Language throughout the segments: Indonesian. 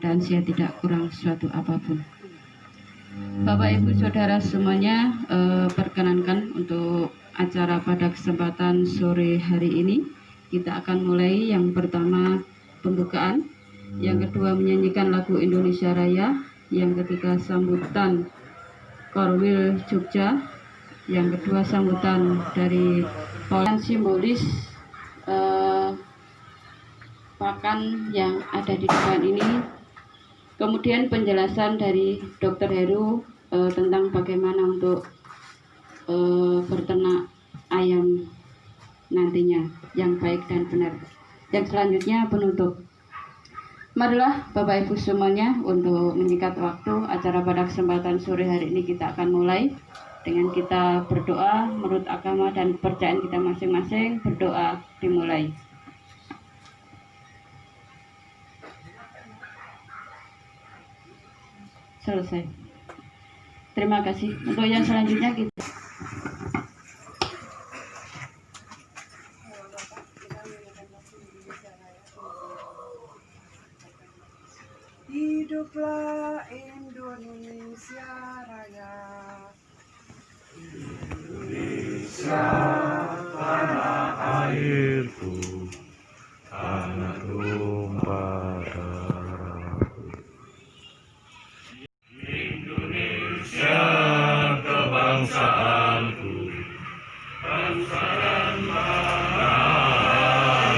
keadaan sehat, tidak kurang suatu apapun. Bapak Ibu Saudara semuanya, perkenankan untuk acara pada kesempatan sore hari ini kita akan mulai. Yang pertama pembukaan, yang kedua menyanyikan lagu Indonesia Raya, yang ketiga sambutan Korwil Jogja, yang kedua sambutan dari Polan simbolis pakan yang ada di depan ini, kemudian penjelasan dari Dr. Heru tentang bagaimana untuk berternak ayam nantinya yang baik dan benar. Yang selanjutnya penutup. Marilah Bapak Ibu semuanya, untuk menyingkat waktu, acara pada kesempatan sore hari ini kita akan mulai dengan kita berdoa menurut agama dan kepercayaan kita masing-masing. Berdoa dimulai. Selesai. Terima kasih. Untuk yang selanjutnya kita hiduplah Indonesia Raya. Indonesia tanah airku, tanah tumpah darahku. Indonesia kebangsaanku, bangsa dan tanah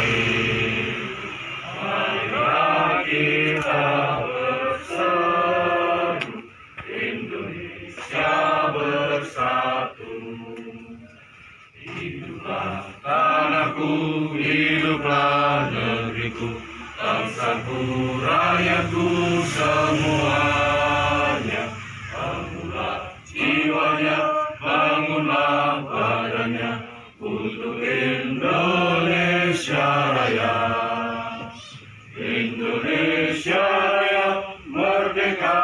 air. Marilah kita bersatu, Indonesia bersatu. Hiduplah tanahku, hiduplah negeriku, bangsaku, rakyatku semuanya. Bangunlah jiwanya, bangunlah badannya untuk Indonesia Raya. Indonesia Raya, merdeka,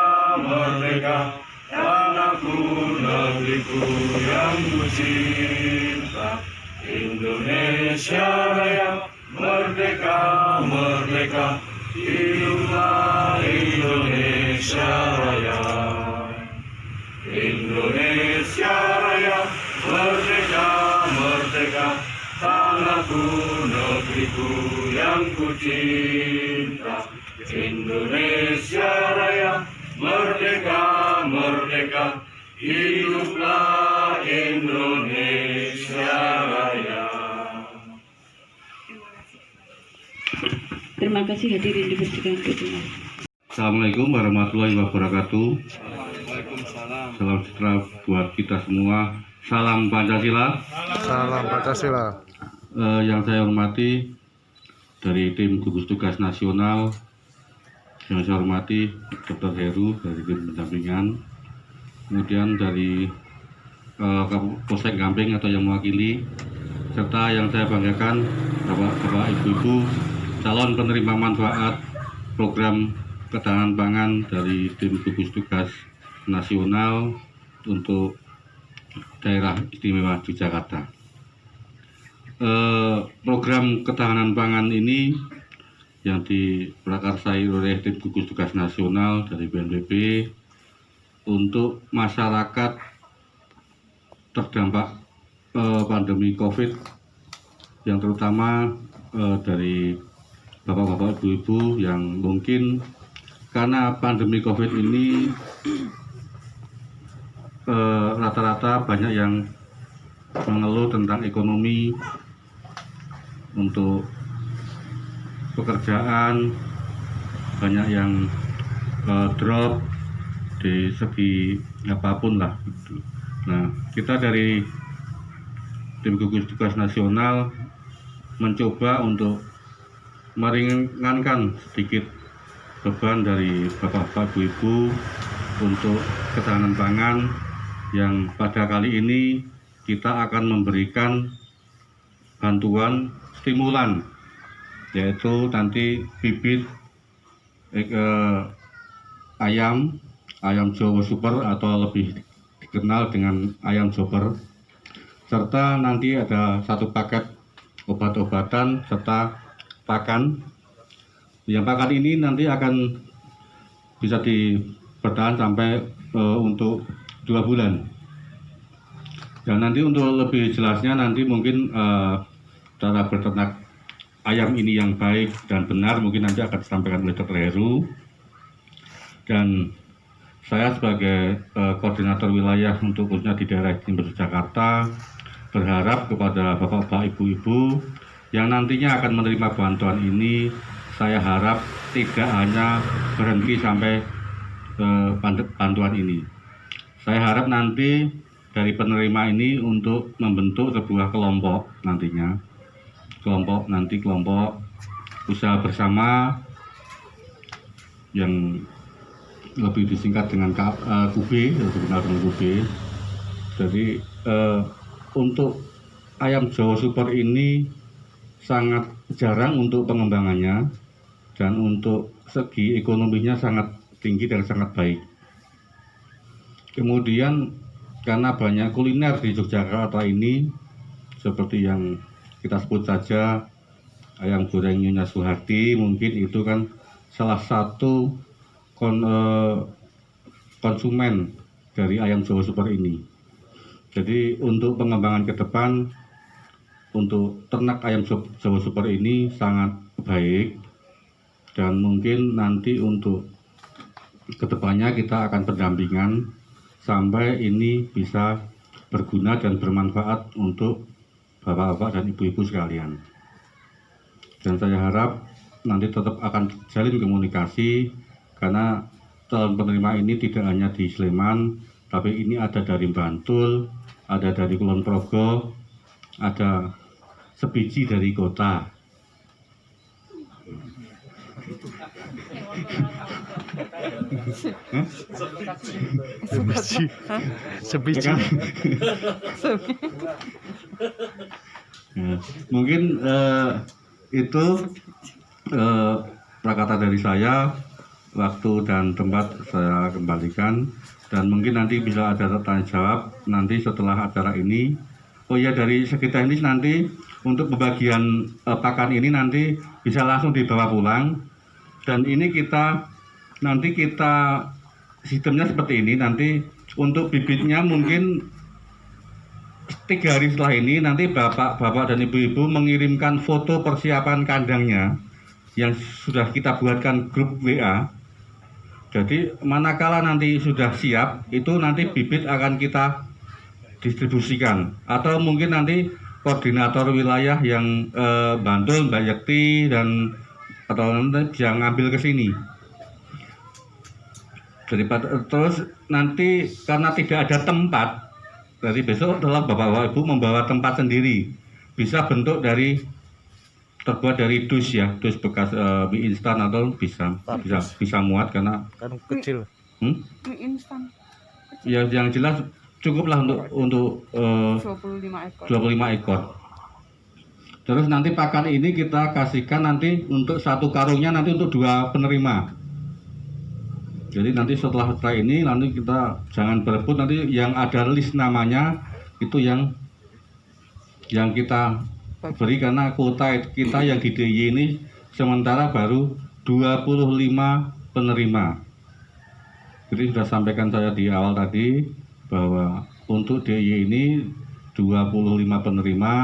merdeka, tanahku, negeriku yang ku cinta. Indonesia Raya, merdeka, merdeka, hiduplah Indonesia Raya. Indonesia Raya, merdeka, merdeka, tanahku, negeriku yang ku cinta. Indonesia Raya, merdeka, merdeka, hiduplah Indonesia Raya. terima kasih hadirin dipersilakan berdoa. Assalamualaikum warahmatullahi wabarakatuh. Salam sejahtera buat kita semua. Salam Pancasila. Salam Pancasila. Yang saya hormati dari tim gugus tugas nasional, yang saya hormati Dr. Heru dari tim pendampingan, kemudian dari Polsek Gamping atau yang mewakili, serta yang saya banggakan Bapak Ibu-Ibu calon penerima manfaat program ketahanan pangan dari tim gugus tugas nasional untuk daerah istimewa Yogyakarta. Program ketahanan pangan ini yang diprakarsai oleh tim gugus tugas nasional dari BNPB untuk masyarakat terdampak pandemi COVID, yang terutama dari bapak-bapak, ibu-ibu yang mungkin karena pandemi COVID ini rata-rata banyak yang mengeluh tentang ekonomi, untuk pekerjaan, banyak yang drop di segi apapun lah gitu. Nah, kita dari tim gugus tugas nasional mencoba untuk meringankan sedikit beban dari bapak-bapak, ibu-ibu untuk ketahanan pangan, yang pada kali ini kita akan memberikan bantuan stimulan, yaitu nanti bibit ayam Jawa Super atau lebih dikenal dengan ayam Joper, serta nanti ada satu paket obat-obatan serta pakan. Yang pakan ini nanti akan bisa bertahan sampai untuk 2 bulan. Dan nanti untuk lebih jelasnya nanti mungkin cara berternak ayam ini yang baik dan benar mungkin nanti akan disampaikan oleh Dr. Heru. Dan saya sebagai koordinator wilayah untuk khususnya di daerah Timur Jakarta berharap kepada bapak-bapak, ibu-ibu yang nantinya akan menerima bantuan ini, saya harap tidak hanya berhenti sampai bantuan ini. Saya harap nanti dari penerima ini untuk membentuk sebuah kelompok nantinya, kelompok usaha bersama yang lebih disingkat dengan QB, Jadi untuk ayam Jawa Super ini sangat jarang untuk pengembangannya dan untuk segi ekonominya sangat tinggi dan sangat baik. Kemudian karena banyak kuliner di Yogyakarta ini seperti yang kita sebut saja ayam goreng Nyonya Suharti, mungkin itu kan salah satu konsumen dari ayam Jawa Super ini. Jadi untuk pengembangan ke depan untuk ternak ayam Jawa Super ini sangat baik, dan mungkin nanti untuk kedepannya kita akan pendampingan sampai ini bisa berguna dan bermanfaat untuk bapak-bapak dan ibu-ibu sekalian. Dan saya harap nanti tetap akan jalin komunikasi, karena calon penerima ini tidak hanya di Sleman, tapi ini ada dari Bantul, ada dari Kulon Progo, ada sebiji dari kota. Sebiji. Ya, mungkin itu prakata dari saya. Waktu dan tempat saya kembalikan, dan mungkin nanti bisa ada tanya jawab nanti setelah acara ini. Oh ya, dari segi teknis nanti untuk pembagian pakan ini nanti bisa langsung dibawa pulang, dan ini nanti kita sistemnya seperti ini. Nanti untuk bibitnya mungkin 3 hari setelah ini nanti bapak dan ibu-ibu mengirimkan foto persiapan kandangnya yang sudah kita buatkan grup WA. Jadi manakala nanti sudah siap, itu nanti bibit akan kita distribusikan, atau mungkin nanti koordinator wilayah yang Bantul, Mbak Yekti, dan atau nanti bisa ngambil ke sini. Terus nanti karena tidak ada tempat, jadi besok adalah bapak-bapak ibu membawa tempat sendiri, bisa bentuk terbuat dari dus ya, dus bekas mie instan, atau bisa muat karena Kan kecil. Mie instan ya, yang jelas cukuplah untuk 25 ekor. Terus nanti pakan ini kita kasihkan nanti untuk 1 karungnya nanti untuk 2 penerima. Jadi nanti setelah ini nanti kita jangan berebut, nanti yang ada list namanya itu yang kita beri, karena kuota kita yang di DIY ini sementara baru 25 penerima. Jadi sudah sampaikan saya di awal tadi bahwa untuk DIY ini 25 penerima,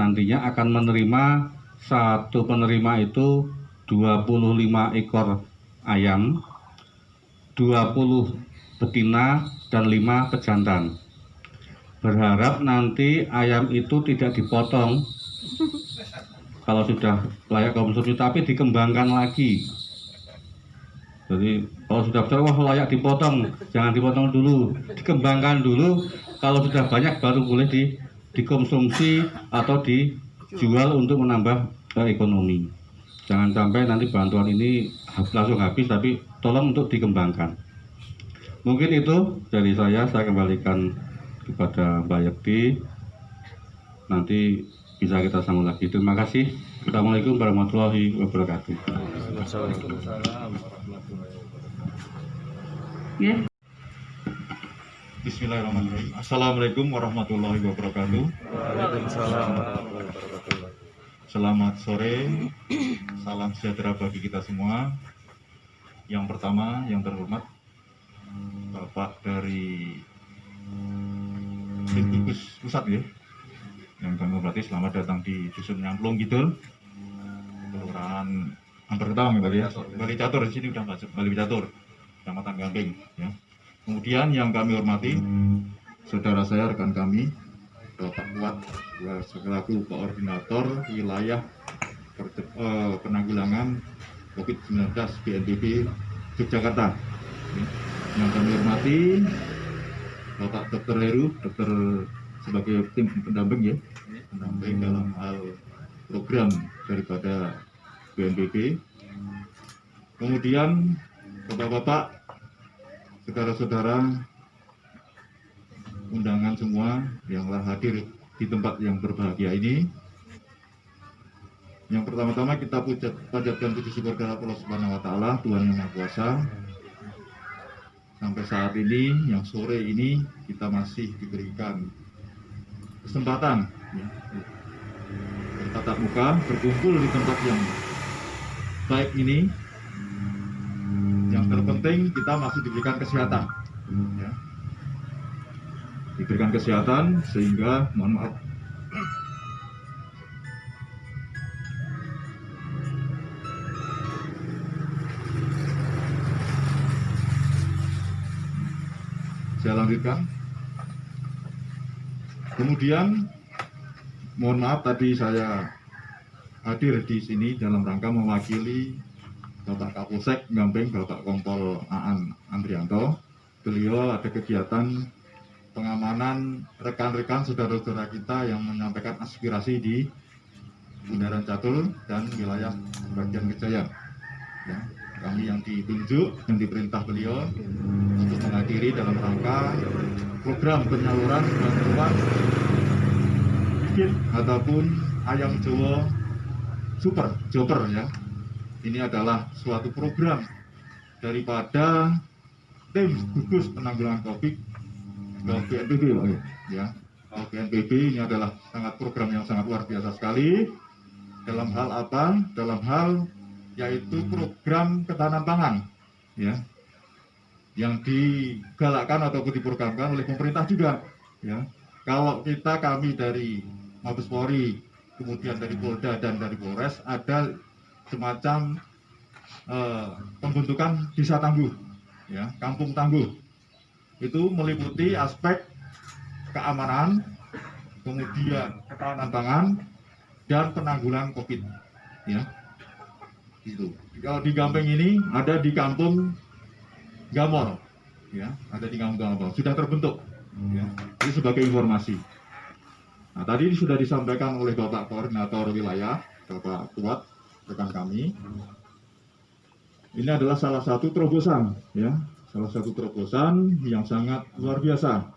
nantinya akan menerima 1 penerima itu 25 ekor ayam, 20 betina dan 5 pejantan. Berharap nanti ayam itu tidak dipotong kalau sudah layak konsumsi, tapi dikembangkan lagi. Jadi kalau sudah besar, wah layak dipotong, jangan dipotong dulu, dikembangkan dulu. Kalau sudah banyak baru boleh dikonsumsi atau dijual untuk menambah ekonomi. Jangan sampai nanti bantuan ini langsung habis, tapi tolong untuk dikembangkan. Mungkin itu dari saya kembalikan kepada Mbak Yekti. Nanti bisa kita sambung lagi. Terima kasih. Assalamualaikum warahmatullahi wabarakatuh. ya. Bismillahirrahmanirrahim. Assalamualaikum warahmatullahi wabarakatuh. Waalaikumsalam warahmatullahi wabarakatuh. Selamat sore, salam sejahtera bagi kita semua. Yang pertama, yang terhormat Bapak dari Gugus Pusat ya, yang kami hormati, selamat datang di Dusun Nyamplung Kidul, Kelurahan Amper Ketawang ya, Bali Catur. Di sini udah Bali Catur, Kecamatan Gamping ya. Kemudian yang kami hormati saudara saya, rekan kami, Bapak Kuat selaku Koordinator Wilayah Penanggulangan COVID-19 BNPB Yogyakarta. Yang kami hormati Bapak Dr. Heru, dokter sebagai tim pendamping ya, pendamping dalam hal program daripada BNPB. Kemudian Bapak-bapak, saudara-saudara, undangan semua yang telah hadir di tempat yang berbahagia ini. Yang pertama-tama kita panjatkan puji syukur kepada Allah Subhanahu wa taala, Tuhan yang Maha Kuasa. Sampai saat ini, yang sore ini kita masih diberikan kesempatan ya, bertatap muka, berkumpul di tempat yang baik ini. Yang terpenting kita masih diberikan kesehatan ya. Diberikan kesehatan sehingga, mohon maaf, saya lanjutkan. Kemudian mohon maaf tadi saya hadir di sini dalam rangka mewakili Bapak Kapolsek Gamping, Bapak Kompol Aan Andrianto. Beliau ada kegiatan pengamanan rekan-rekan saudara-saudara kita yang menyampaikan aspirasi di Bundaran Catur dan wilayah bagian Kejayaan. Ya, kami yang ditunjuk, yang diperintah beliau untuk menghadiri dalam rangka program penyaluran bantuan kit ataupun ayam Jawa super joper ya. Ini adalah suatu program daripada tim gugus penanggulangan COVID BNPB ya. BNPB ini adalah program yang sangat luar biasa sekali. Dalam hal apa? Dalam hal yaitu program ketahanan pangan ya, yang digalakkan ataupun diprogramkan oleh pemerintah juga ya. Kalau kami dari Mabes Polri, kemudian dari Polda dan dari Polres, ada semacam pembentukan desa tangguh ya, kampung tangguh. Itu meliputi aspek keamanan, kemudian ketahanan pangan dan penanggulangan COVID ya. Itu. Kalau di Gamping ini ada di Kampung Gamor ya, ada di Kampung Gamor, sudah terbentuk ya. Ini sebagai informasi. Nah, tadi sudah disampaikan oleh Bapak Koordinator Wilayah, Bapak Kuat, rekan kami. Ini adalah salah satu terobosan ya, salah satu terobosan yang sangat luar biasa.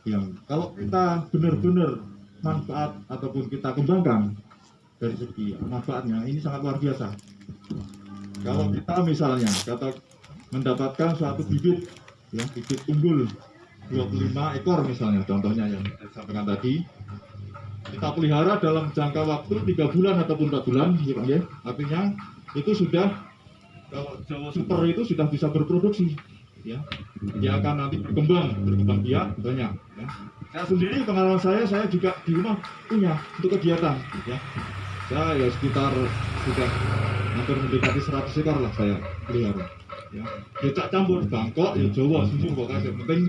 Yang kalau kita benar-benar manfaat ataupun kita kembangkan dari segi manfaatnya, ini sangat luar biasa. Kalau kita misalnya mendapatkan suatu bibit ya, bibit unggul 25 ekor misalnya, contohnya yang saya sampaikan tadi, kita pelihara dalam jangka waktu 3 bulan ataupun 4 bulan ya, artinya itu sudah, kalau Jawa Super itu sudah bisa berproduksi ya. Dia akan nanti berkembang biak banyak ya. Saya sendiri, pengalaman saya juga di rumah punya untuk kegiatan ya. Saya ya sekitar sudah hampir mendekati 100 ekor lah saya pelihara ya. Becak campur Bangkok ya, Jawa, susu, pokoknya yang penting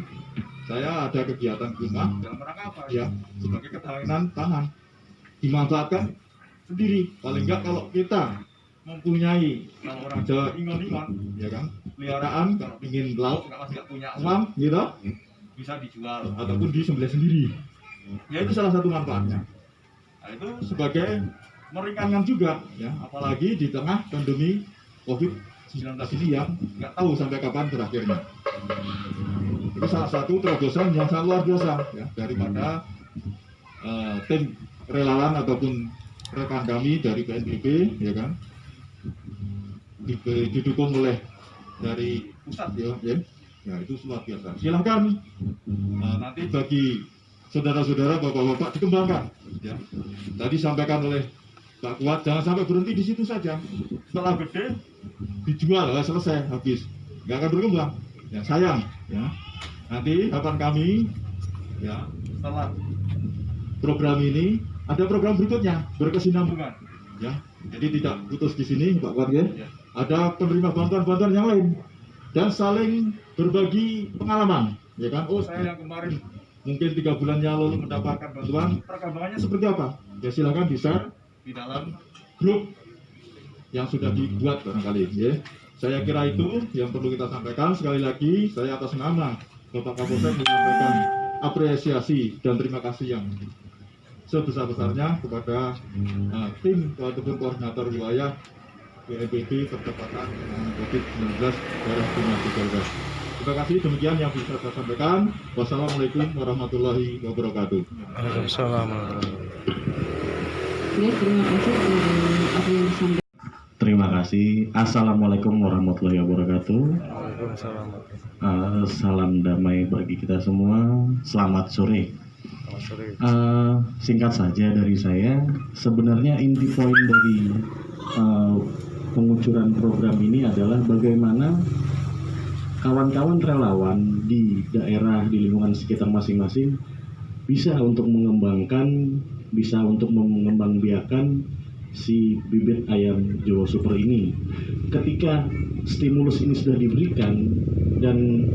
saya ada kegiatan di rumah dalam rangka apa ya, sebagai ketahanan pangan, dimanfaatkan sendiri. Paling enggak kalau kita mempunyai, kalau orang Jawa ingon-ingon ya kan, peliharaan, kalau ingin lauk nggak punya uang gitu, bisa dijual ataupun disembelih sendiri ya. Itu salah satu manfaatnya. Nah, itu sebagai meringankan juga ya, apalagi di tengah pandemi COVID-19 ini yang nggak tahu sampai kapan berakhirnya. Itu salah satu terobosan yang sangat luar biasa ya, daripada tim relawan ataupun rekan kami dari BNPB ya kan, didukung oleh dari pusat ya, ya itu luar biasa. Silahkan nanti bagi saudara-saudara, bapak-bapak dikembangkan ya. Tadi sampaikan oleh Pak Kuat jangan sampai berhenti di situ saja. Setelah gede dijual, selesai, habis, nggak akan berkembang. Ya, sayang. Ya. Nanti harapan kami, ya, setelah program ini ada program berikutnya berkesinambungan. Ya, jadi tidak putus di sini, Pak Kuat ya. Ada penerima bantuan-bantuan yang lain dan saling berbagi pengalaman. Ya kan? Oh, saya yang kemarin mungkin 3 bulan yang lalu mendapatkan bantuan, perkembangannya seperti apa? Ya silakan di-share di dalam grup yang sudah dibuat barangkali. Ya. Saya kira itu yang perlu kita sampaikan. Sekali lagi, saya atas nama Bapak Kapolsek menyampaikan apresiasi dan terima kasih yang sebesar-besarnya kepada tim ataupun koordinator wilayah BNPB percepatan COVID-19 daerah Bima Tiga. Terima kasih, demikian yang bisa saya sampaikan. Wassalamualaikum warahmatullahi wabarakatuh. Waalaikumsalam warahmatullahi wabarakatuh. Ya, terima kasih apa yang disampaikan. Terima kasih. Assalamualaikum warahmatullahi wabarakatuh. Waalaikumsalam. Salam damai bagi kita semua. Selamat sore. Selamat sore. Singkat saja dari saya, sebenarnya inti poin dari pengucuran program ini adalah bagaimana kawan-kawan relawan di daerah, di lingkungan sekitar masing-masing bisa untuk mengembangbiakan si bibit ayam Jawa Super ini. Ketika stimulus ini sudah diberikan dan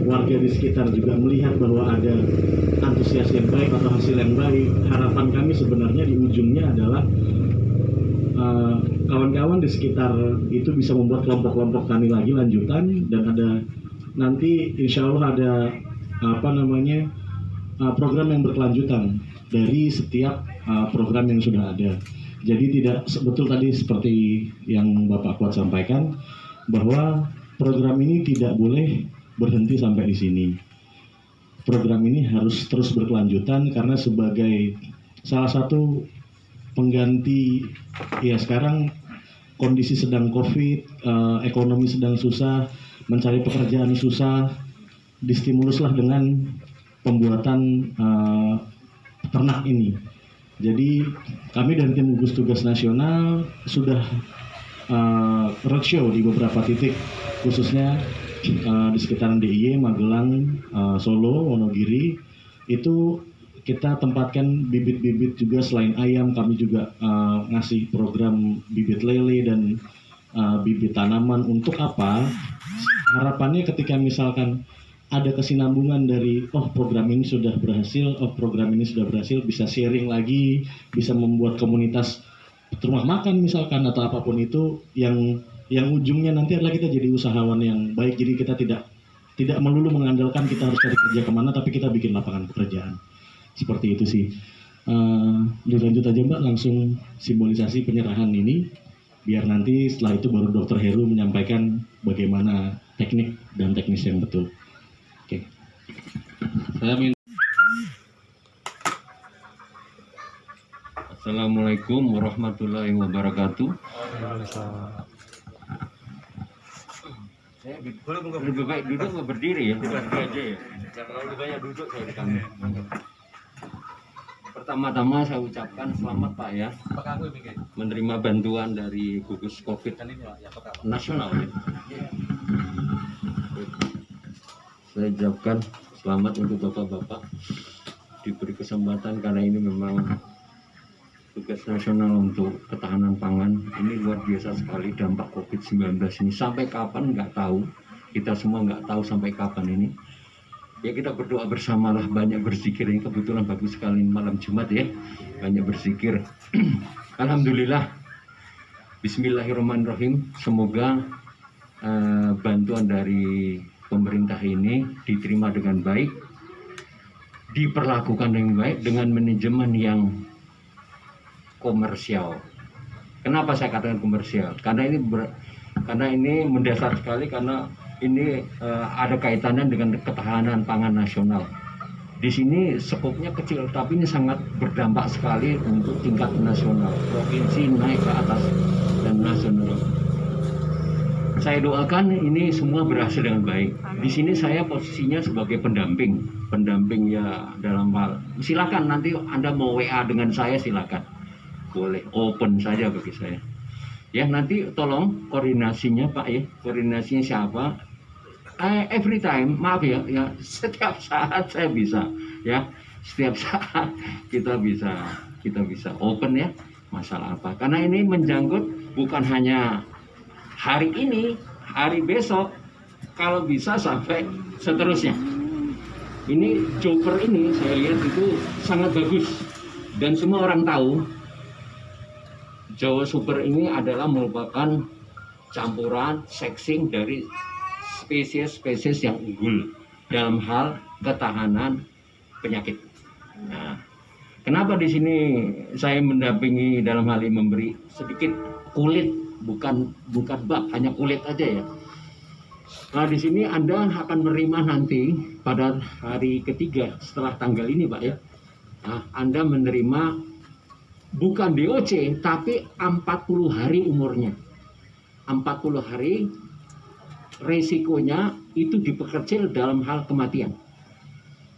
warga di sekitar juga melihat bahwa ada antusias yang baik atau hasil yang baik, harapan kami sebenarnya di ujungnya adalah kawan-kawan di sekitar itu bisa membuat kelompok-kelompok tani lagi lanjutan, dan ada nanti insya Allah ada program yang berkelanjutan dari setiap program yang sudah ada. Jadi tidak betul tadi seperti yang Bapak Kuat sampaikan bahwa program ini tidak boleh berhenti sampai di sini. Program ini harus terus berkelanjutan karena sebagai salah satu pengganti, ya sekarang kondisi sedang COVID, ekonomi sedang susah, mencari pekerjaan susah, distimuluslah dengan pembuatan ternak ini. Jadi kami dari tim gugus tugas nasional sudah roadshow di beberapa titik, khususnya di sekitaran DIY, Magelang, Solo, Wonogiri. Itu kita tempatkan bibit-bibit juga. Selain ayam, kami juga ngasih program bibit lele dan bibit tanaman. Untuk apa? Harapannya ketika misalkan ada kesinambungan dari program ini sudah berhasil, bisa sharing lagi, bisa membuat komunitas rumah makan misalkan atau apapun itu, yang ujungnya nanti adalah kita jadi usahawan yang baik. Jadi kita tidak melulu mengandalkan kita harus cari kerja kemana, tapi kita bikin lapangan pekerjaan. Seperti itu sih. Dilanjut aja Mbak, langsung simbolisasi penyerahan ini, biar nanti setelah itu baru Dr. Heru menyampaikan bagaimana teknik dan teknis yang betul. Oke. Saya minta. Assalamualaikum warahmatullahi wabarakatuh. Lebih baik duduk atau berdiri ya? Tidak aja ya. Kalau lebih banyak duduk saya di kamu. Pertama-tama saya ucapkan selamat Pak ya, menerima bantuan dari gugus COVID nasional. Saya ucapkan selamat untuk bapak-bapak diberi kesempatan, karena ini memang tugas nasional untuk ketahanan pangan. Ini luar biasa sekali dampak COVID-19 ini. Sampai kapan nggak tahu, kita semua nggak tahu sampai kapan ini. Ya kita berdoa bersamalah, banyak berzikir. Ini kebetulan bagus sekali malam Jumat ya, banyak berzikir. Alhamdulillah. Bismillahirrahmanirrahim. Semoga bantuan dari pemerintah ini diterima dengan baik, diperlakukan dengan baik, dengan manajemen yang komersial. Kenapa saya katakan komersial? Karena ini mendasar sekali, karena ini ada kaitannya dengan ketahanan pangan nasional. Di sini skopnya kecil, tapi ini sangat berdampak sekali untuk tingkat nasional, provinsi naik ke atas dan nasional. Saya doakan ini semua berhasil dengan baik. Di sini saya posisinya sebagai pendamping ya, dalam hal silakan nanti Anda mau WA dengan saya silakan. boleh open saja bagi saya. Ya, nanti tolong koordinasinya Pak ya, koordinasinya siapa? Every time, maaf ya, setiap saat saya bisa, ya, setiap saat kita bisa open ya, masalah apa? Karena ini menjangkut bukan hanya hari ini, hari besok, kalau bisa sampai seterusnya. Ini Joper ini saya lihat itu sangat bagus dan semua orang tahu Jawa Super ini adalah merupakan campuran sexing dari spesies-spesies yang unggul dalam hal ketahanan penyakit. Nah, kenapa di sini saya mendampingi dalam hal ini memberi sedikit kulit, bukan bab, hanya kulit aja ya. Nah, di sini Anda akan menerima nanti pada hari ketiga setelah tanggal ini, Pak ya. Nah, Anda menerima bukan DOC, tapi 40 hari umurnya. 40 hari resikonya itu diperkecil dalam hal kematian.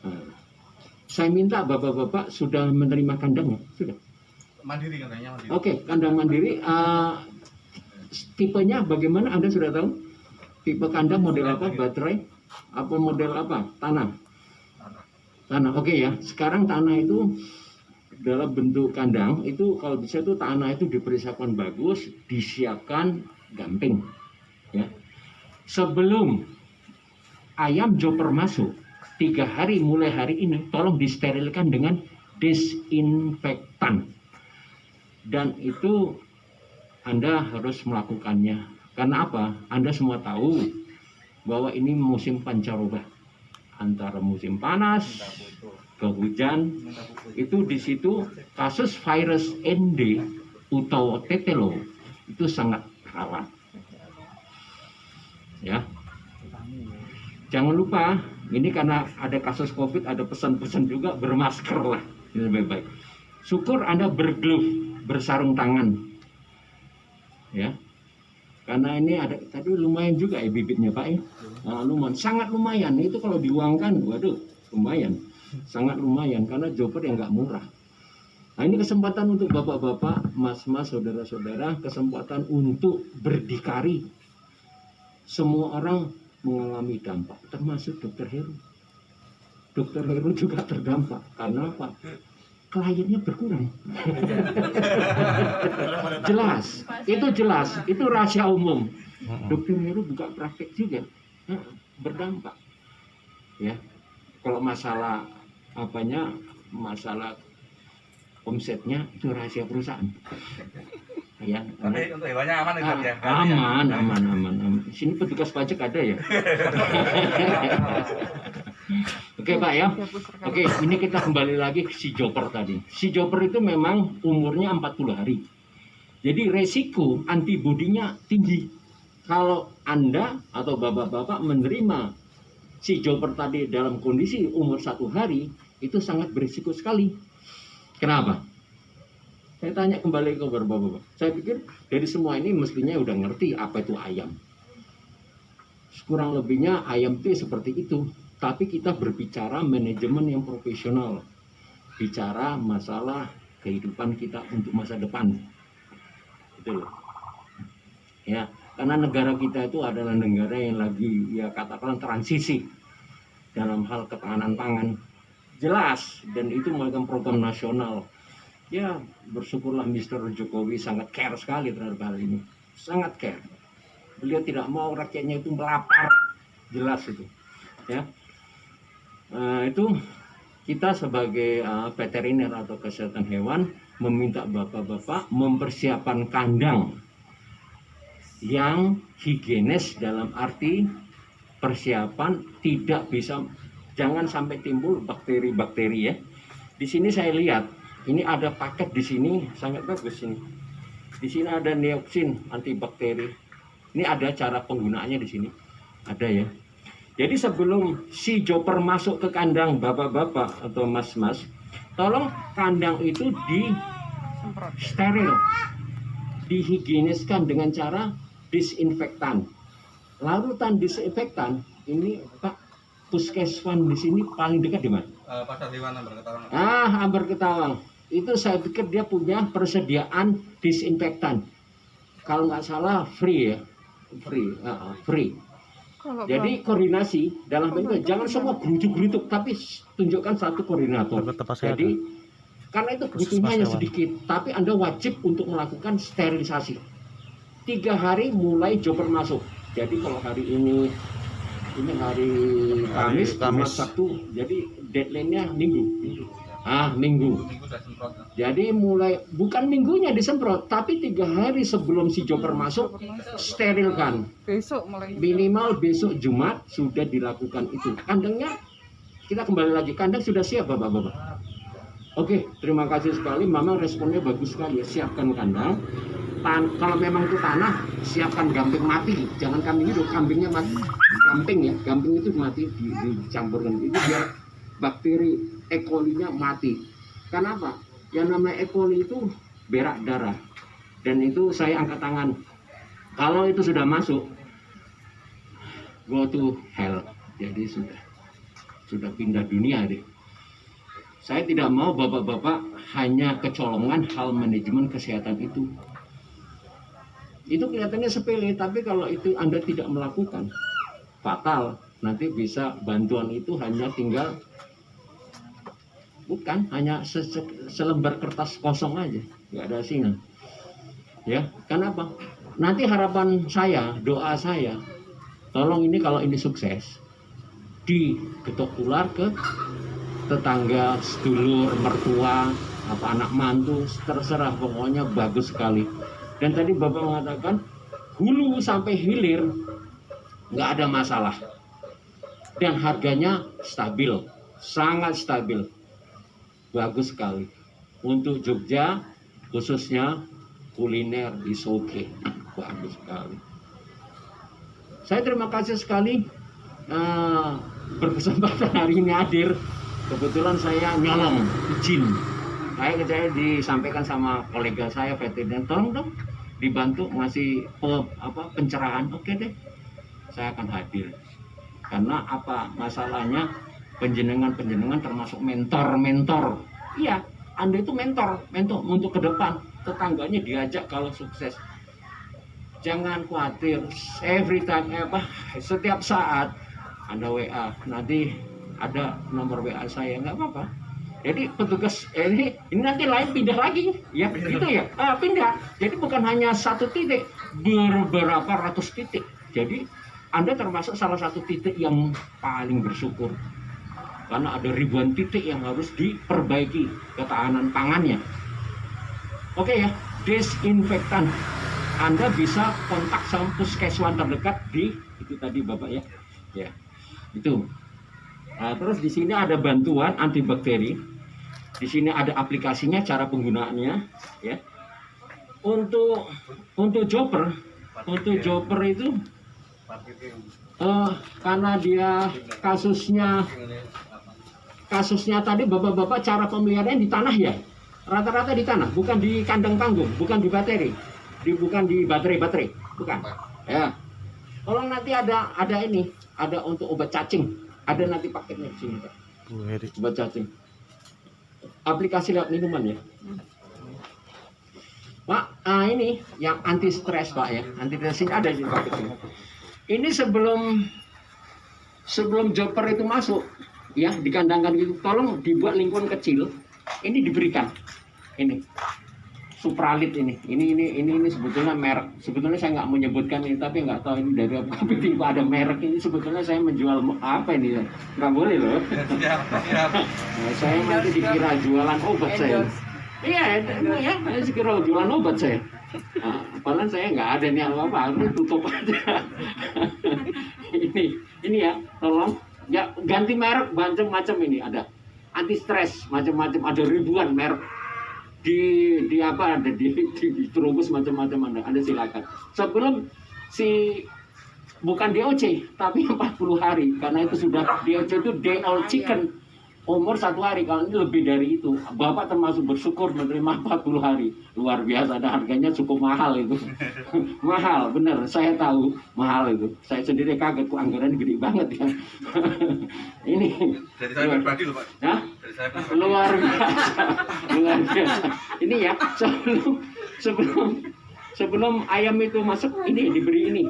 Nah, saya minta bapak-bapak sudah menerima kandangnya? Sudah? Mandiri katanya. Mandiri. Oke, kandang mandiri. Tipenya bagaimana Anda sudah tahu? Tipe kandang model apa? Baterai? Apa model apa? Tanah? Tanah, oke ya. Sekarang tanah itu dalam bentuk kandang, itu kalau bisa itu tanah itu dipersiapkan bagus, disiapkan gamping. Ya. Sebelum ayam joper masuk, 3 hari mulai hari ini, tolong disterilkan dengan disinfektan. Dan itu Anda harus melakukannya. Karena apa? Anda semua tahu bahwa ini musim pancaroba. Antara musim panas ke hujan, itu di situ kasus virus ND atau tetelo itu sangat rawan. Ya. Jangan lupa, ini karena ada kasus COVID, ada pesan-pesan juga bermasker lah. Ini lebih baik. Syukur Anda berglove, bersarung tangan. Ya. Karena ini ada tadi lumayan juga ya bibitnya Pak ya. Nah, lumayan, sangat lumayan. Itu kalau diuangkan, waduh, lumayan. Sangat lumayan karena joper yang nggak murah. Nah, ini kesempatan untuk bapak-bapak, mas-mas, saudara-saudara, kesempatan untuk berdikari. Semua orang mengalami dampak, termasuk Dokter Heru. Dokter Heru juga terdampak. Karena apa? Kliennya berkurang. Jelas, itu rahasia umum. Dokter Heru buka praktek juga, berdampak. Ya, kalau masalah masalah omsetnya itu rahasia perusahaan. Ya, Tapi untuk hewannya aman ya? Aman. Sini petugas pajak ada ya. Oke Pak ya. Oke, ini kita kembali lagi ke si joper tadi. Si joper itu memang umurnya 40 hari. Jadi resiko antibodinya tinggi. Kalau Anda atau bapak-bapak menerima si joper tadi dalam kondisi umur 1 hari, itu sangat berisiko sekali. Kenapa? Saya tanya kembali ke bapak-bapak. Saya pikir dari semua ini mestinya udah ngerti apa itu ayam. Kurang lebihnya ayam itu seperti itu. Tapi kita berbicara manajemen yang profesional. Bicara masalah kehidupan kita untuk masa depan. Gitu loh. Ya, karena negara kita itu adalah negara yang lagi ya katakanlah transisi dalam hal ketahanan pangan. Jelas, dan itu merupakan program nasional. Ya, bersyukurlah Mr. Jokowi sangat care sekali terhadap hal ini. Sangat care. Beliau tidak mau rakyatnya itu melapar. Jelas itu. Ya. Itu kita sebagai veteriner atau kesehatan hewan meminta bapak-bapak mempersiapkan kandang yang higienis dalam arti persiapan tidak bisa, jangan sampai timbul bakteri-bakteri ya. Di sini saya lihat ini ada paket di sini sangat bagus ini. Di sini ada neoksin antibakteri. Ini ada cara penggunaannya di sini. Ada ya. Jadi sebelum si joper masuk ke kandang bapak-bapak atau mas-mas, tolong kandang itu di steril, dihigieniskan dengan cara disinfektan. Larutan disinfektan ini Pak Puskeswan di sini paling dekat di mana? Pasar Hewan Ambar Ketawang. Ambar Ketawang. itu saya pikir dia punya persediaan disinfektan. Kalau nggak salah free ya, free. Jadi koordinasi dalam bentuk jangan semua gerutuk-gerutuk, tapi tunjukkan satu koordinator. Jadi karena itu butuhnya hanya sedikit, tapi Anda wajib untuk melakukan sterilisasi. 3 hari mulai jobber masuk. Jadi kalau hari ini hari Kamis, Jumat, Sabtu, jadi deadline-nya Minggu. Minggu. Minggu udah semprot. Jadi mulai bukan minggunya disemprot, tapi 3 hari sebelum si jobber masuk sterilkan. Besok mulai. Minimal besok Jumat sudah dilakukan itu. Kandangnya kita kembali lagi, kandang sudah siap bapak-bapak. Oke, terima kasih sekali. Mama responnya bagus sekali ya. Siapkan kandang. Kalau memang itu tanah, siapkan gamping mati. Jangan kambing itu, kambingnya mati. Gamping ya, gamping itu mati dicampurkan. Itu biar bakteri E. coli-nya mati. Kenapa? Yang namanya E. coli itu berak darah. Dan itu saya angkat tangan. Kalau itu sudah masuk, go to hell. Jadi sudah pindah dunia deh. Saya tidak mau bapak-bapak hanya kecolongan hal manajemen kesehatan itu. Itu kelihatannya sepele, tapi kalau itu Anda tidak melakukan, fatal. Nanti bisa bantuan itu hanya tinggal, bukan hanya selembar kertas kosong aja, nggak ada hasilnya. Ya, kenapa? Nanti harapan saya, doa saya, tolong ini kalau ini sukses, digetok tular ke tetangga, sedulur, mertua, apa anak mantu, terserah, pokoknya bagus sekali. Dan tadi Bapak mengatakan hulu sampai hilir nggak ada masalah dan harganya stabil, sangat stabil, bagus sekali. Untuk Jogja khususnya kuliner is okay, bagus sekali. Saya terima kasih sekali berkesempatan hari ini hadir. Kebetulan saya nyolong izin. Saya disampaikan sama kolega saya veteriner, tolong dong dibantu ngasih pencerahan. Oke deh, saya akan hadir. Karena apa masalahnya, penjenengan termasuk mentor. Iya, Anda itu mentor untuk ke depan. Tetangganya diajak kalau sukses. Jangan khawatir, every time setiap saat Anda WA, nanti ada nomor WA saya, nggak apa-apa. Jadi petugas ini nanti lain pindah lagi, ya gitu ya, pindah. Jadi bukan hanya satu titik, beberapa ratus titik. Jadi Anda termasuk salah satu titik yang paling bersyukur, karena ada ribuan titik yang harus diperbaiki ketahanan pangannya. Oke ya, desinfektan. Anda bisa kontak sama puskeswan terdekat di itu tadi Bapak ya, ya itu. Nah, terus di sini ada bantuan antibakteri. Di sini ada aplikasinya, cara penggunaannya, ya. Untuk jobber itu karena dia kasusnya tadi bapak-bapak cara pemeliharaan di tanah ya, rata-rata di tanah, bukan di kandang tanggung, bukan di baterai, bukan di baterai, bukan. Ya. Kalau nanti ada untuk obat cacing. Ada nanti paketnya di sini, Pak. Obat cacing. Aplikasi lewat minuman ya. Pak, ini yang anti stres Pak ya. Anti stres ini ada di paket ini. Ini sebelum jobber itu masuk ya, dikandangkan gitu. Tolong dibuat lingkungan kecil. Ini diberikan. Ini Supralit ini sebetulnya merek. Sebetulnya saya nggak menyebutkan ini, tapi nggak tahu ini dari apa. Tapi ada merek ini, sebetulnya saya menjual apa ini ya? Nggak boleh loh. Nah, saya nanti dikira jualan obat saya. Iya, ya, saya dikira jualan obat saya. Nah, padahal saya nggak ada nih apa-apa, harus tutup aja. ini ya, tolong ya ganti merek macam-macam ini ada. Anti stres macam-macam, ada ribuan merek. Ada diterubus macam-macam Anda silakan. Sebelum bukan DOC tapi 40 hari, karena itu sudah DOC itu day old chicken, umur 1 hari. Kalau ini lebih dari itu, Bapak termasuk bersyukur menerima 40 hari. Luar biasa, ada harganya cukup mahal itu. Mahal, bener, saya tahu mahal itu. Saya sendiri kaget, kok anggarannya gede banget ya. Ini dari saya pribadi loh Pak. Hah? Dari saya luar biasa, luar biasa. Ini ya sebelum ayam itu masuk ini diberi ini.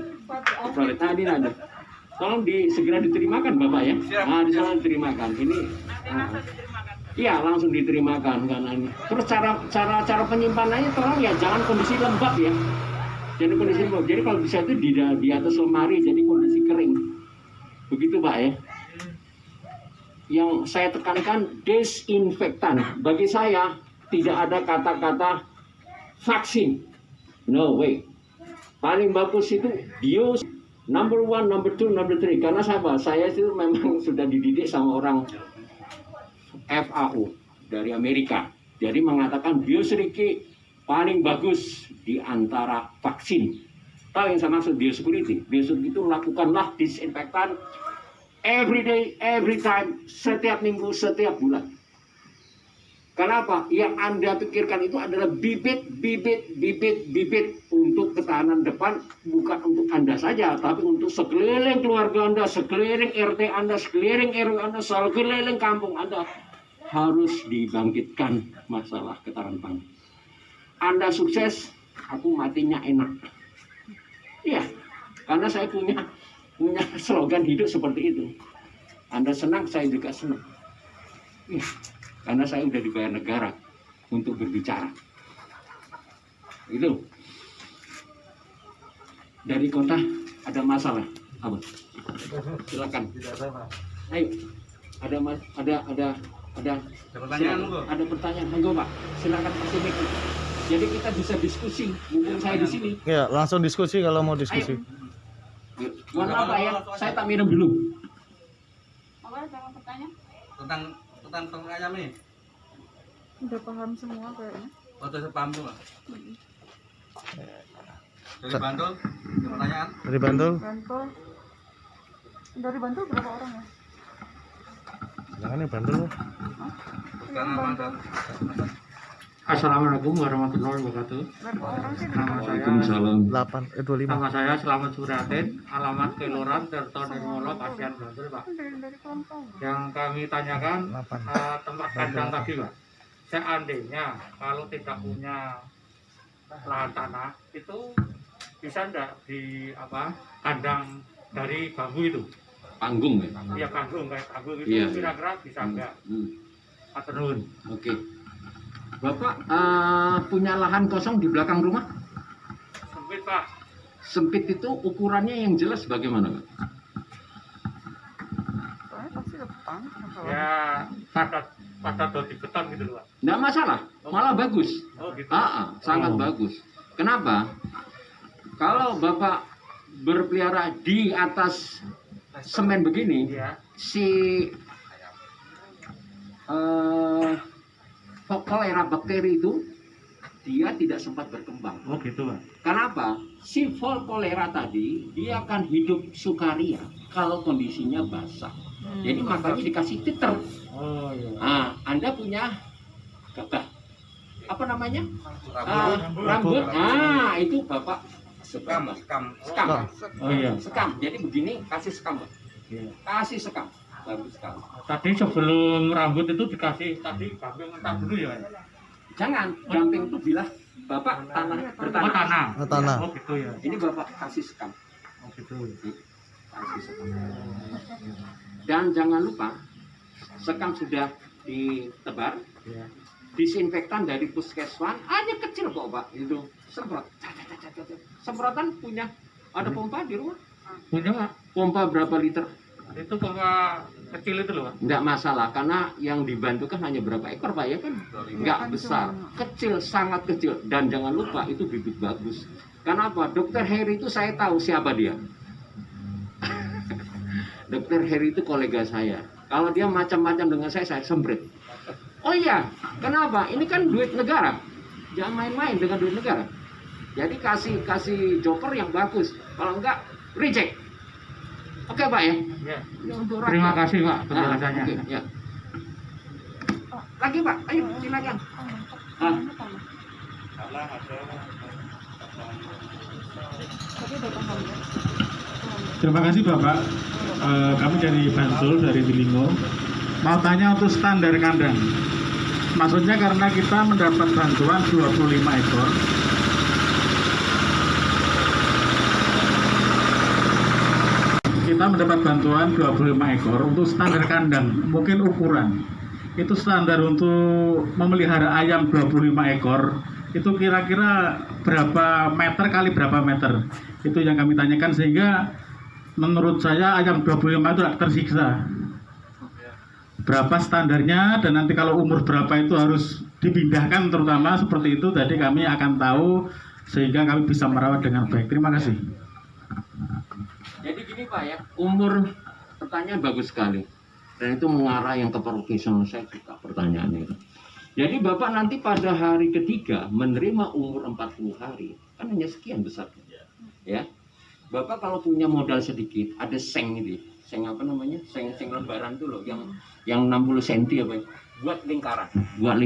Tadi ada. Tolong segera diterimakan Bapak ya. Nah, disana diterimakan. Ini. Iya langsung diterimakan karena ini. Terus cara penyimpanannya tolong ya jangan kondisi lembab ya. Jadi kondisi lembab. Jadi kalau bisa itu di atas lemari jadi kondisi kering. Begitu Pak ya. Yang saya tekankan desinfektan. Bagi saya tidak ada kata-kata vaksin. No way. Paling bagus itu bios number 1, number 2, number 3. Karena saya itu memang sudah dididik sama orang FAO dari Amerika. Jadi mengatakan biosecurity paling bagus di antara vaksin. Tahu yang saya maksud biosecurity? Biosecurity itu lakukanlah disinfektan every day, every time, setiap minggu, setiap bulan. Kenapa? Yang Anda pikirkan itu adalah bibit untuk ketahanan depan, bukan untuk Anda saja, tapi untuk sekeliling keluarga Anda, sekeliling RT Anda, sekeliling RW Anda, sekeliling kampung Anda. Harus dibangkitkan masalah ketahanan pangan. Anda sukses, aku matinya enak. Iya, karena saya punya slogan hidup seperti itu. Anda senang, saya juga senang. Iya, karena saya udah dibayar negara untuk berbicara. Itu. Dari kota ada masalah, apa? Silakan. Ayo, ada pertanyaan Bu. Ada pertanyaan, monggo Pak. Silakan kasih mic. Jadi kita bisa diskusi, mumpung saya di sini. Ya, langsung diskusi kalau mau diskusi. Ayo. Mohon maaf Pak ya, saya tak minum dulu. Apa jangan bertanya? Tentang ayam nih. Udah paham semua kayaknya. Oh, sudah paham tuh, Pak. Dari Bantul, ada pertanyaan? Dari Bantul. Dari Bantul berapa orang ya? Jangan nih Bantul. Sekarang apa ada? Assalamualaikum warahmatullahi wabarakatuh. Berapa orang sih? Nama saya Waalaikumsalam. 25. Nama saya Selamat Suratin, alamat Kelurahan Tirto Nirmolo, Kasihan Bantul, Pak. Dari kelompok. Yang kami tanyakan 8. tempat kandang tadi, Pak. Seandainya kalau tidak punya lahan tanah itu bisa enggak di kandang dari bambu itu? Panggung ya? Iya panggung kayak panggung itu Iya. kira-kira bisa enggak? Aturun. Oke. Bapak punya lahan kosong di belakang rumah? Sempit, Pak. Sempit itu ukurannya yang jelas bagaimana Pak? Soalnya pasti depan. Ya pada dodi beton gitu loh, Pak. Nggak masalah, malah bagus. Oh gitu. Sangat bagus. Kenapa? Kalau Bapak berpelihara di atas semen begini, Iya. si kolera bakteri itu dia tidak sempat berkembang. Oh gitu, Pak. Kenapa? Si kolera tadi dia akan hidup sukaria kalau kondisinya basah. Jadi makanya dikasih titer. Oh iya. Nah, Anda punya apa namanya? Rambut. Itu Bapak sekam. Oh iya. Sekam. Jadi begini kasih sekam, Pak. Iya. Kasih sekam. Bagus sekali. Tadi sebelum rambut itu dikasih tadi gamping mentah dulu ya, Pak? Jangan, gamping itu bila Bapak Oh bertanah. tanah. Tanah. Oh gitu ya. Ini Bapak kasih sekam. Oh gitu. Kasih sekam. Dan jangan lupa sekam sudah ditebar, Iya. disinfektan dari puskeswan aja kecil kok Pak, itu semprot. Semprotan punya ada pompa di rumah. Punya, Pak. Pompa berapa liter? Itu pompa kecil itu loh, Pak. Nggak masalah karena yang dibantu kan hanya berapa ekor Pak ya kan? Nggak besar, kecil, sangat kecil. Dan jangan lupa itu bibit bagus. Kenapa? Dokter Heri itu saya tahu siapa dia. Dokter Heri itu kolega saya. Kalau dia macam-macam dengan saya semprit. Oh iya, kenapa? Ini kan duit negara. Jangan main-main dengan duit negara. Jadi kasih joker yang bagus. Kalau enggak, reject. Oke Pak ya? Iya. Ini untuk Terima rakyat. kasih, Pak, penjelasannya. Oke, ya. Lagi Pak, ayo silakan. Tapi udah paham ya. Terima kasih Bapak. Kami dari Bantul, dari Bilingo. mau tanya untuk standar kandang. Maksudnya karena kita mendapat bantuan 25 ekor. Kita mendapat bantuan 25 ekor untuk standar kandang, mungkin ukuran. Itu standar untuk memelihara ayam 25 ekor, itu kira-kira berapa meter kali berapa meter. Itu yang kami tanyakan, sehingga menurut saya ayam 25 itu tersiksa. Berapa standarnya, dan nanti kalau umur berapa itu harus dipindahkan, terutama seperti itu. Tadi kami akan tahu sehingga kami bisa merawat dengan baik. Terima kasih. Jadi gini Pak ya, umur pertanyaan bagus sekali. Dan itu mengarah yang ke profesional, saya suka pertanyaan itu. Jadi Bapak nanti pada hari ketiga menerima umur 40 hari, kan hanya sekian besar. Ya. Bapak kalau punya modal sedikit, ada seng ini. Seng apa namanya? Seng lembaran itu loh, yang 60 cm apa ya? Buat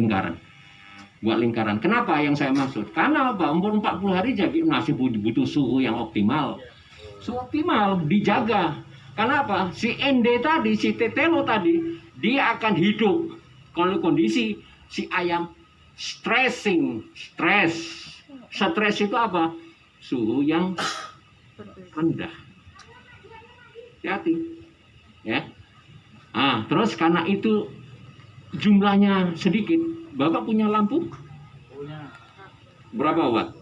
lingkaran. Kenapa yang saya maksud? Karena apa? Umur 40 hari jadi masih butuh suhu yang optimal. Suhu optimal dijaga. Karena apa? Si ende tadi, si tetelo tadi, dia akan hidup kalau kondisi si ayam stres. Stres itu apa? Suhu yang rendah. Hati-hati. Ya. Terus karena itu jumlahnya sedikit, Bapak punya lampu? Punya. Berapa watt?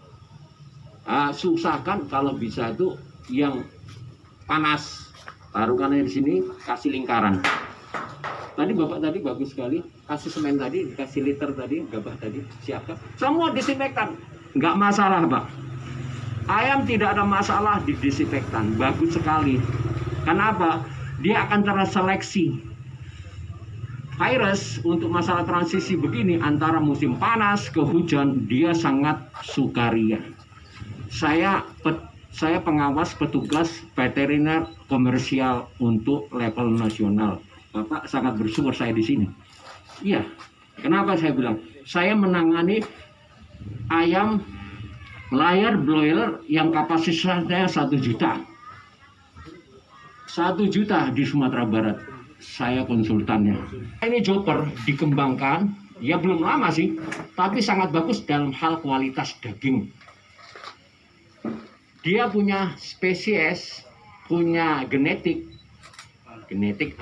Susahkan kalau bisa itu yang panas. Taruhkannya di sini, kasih lingkaran. Tadi Bapak tadi bagus sekali, kasih semen tadi, kasih liter tadi, gabah tadi, siapkan. Semua disinfektan, nggak masalah Pak. Ayam tidak ada masalah di disinfektan, bagus sekali. Kenapa? Dia akan terseleksi. Virus untuk masalah transisi begini antara musim panas ke hujan, dia sangat sukaria. Saya pengawas petugas veteriner komersial untuk level nasional. Bapak sangat bersyukur saya di sini. Iya. Kenapa saya bilang? Saya menangani ayam layar broiler yang kapasitasnya 1 juta. 1 juta di Sumatera Barat. Saya konsultannya. Ini joker dikembangkan, ya belum lama sih, tapi sangat bagus dalam hal kualitas daging. Dia punya spesies, punya genetik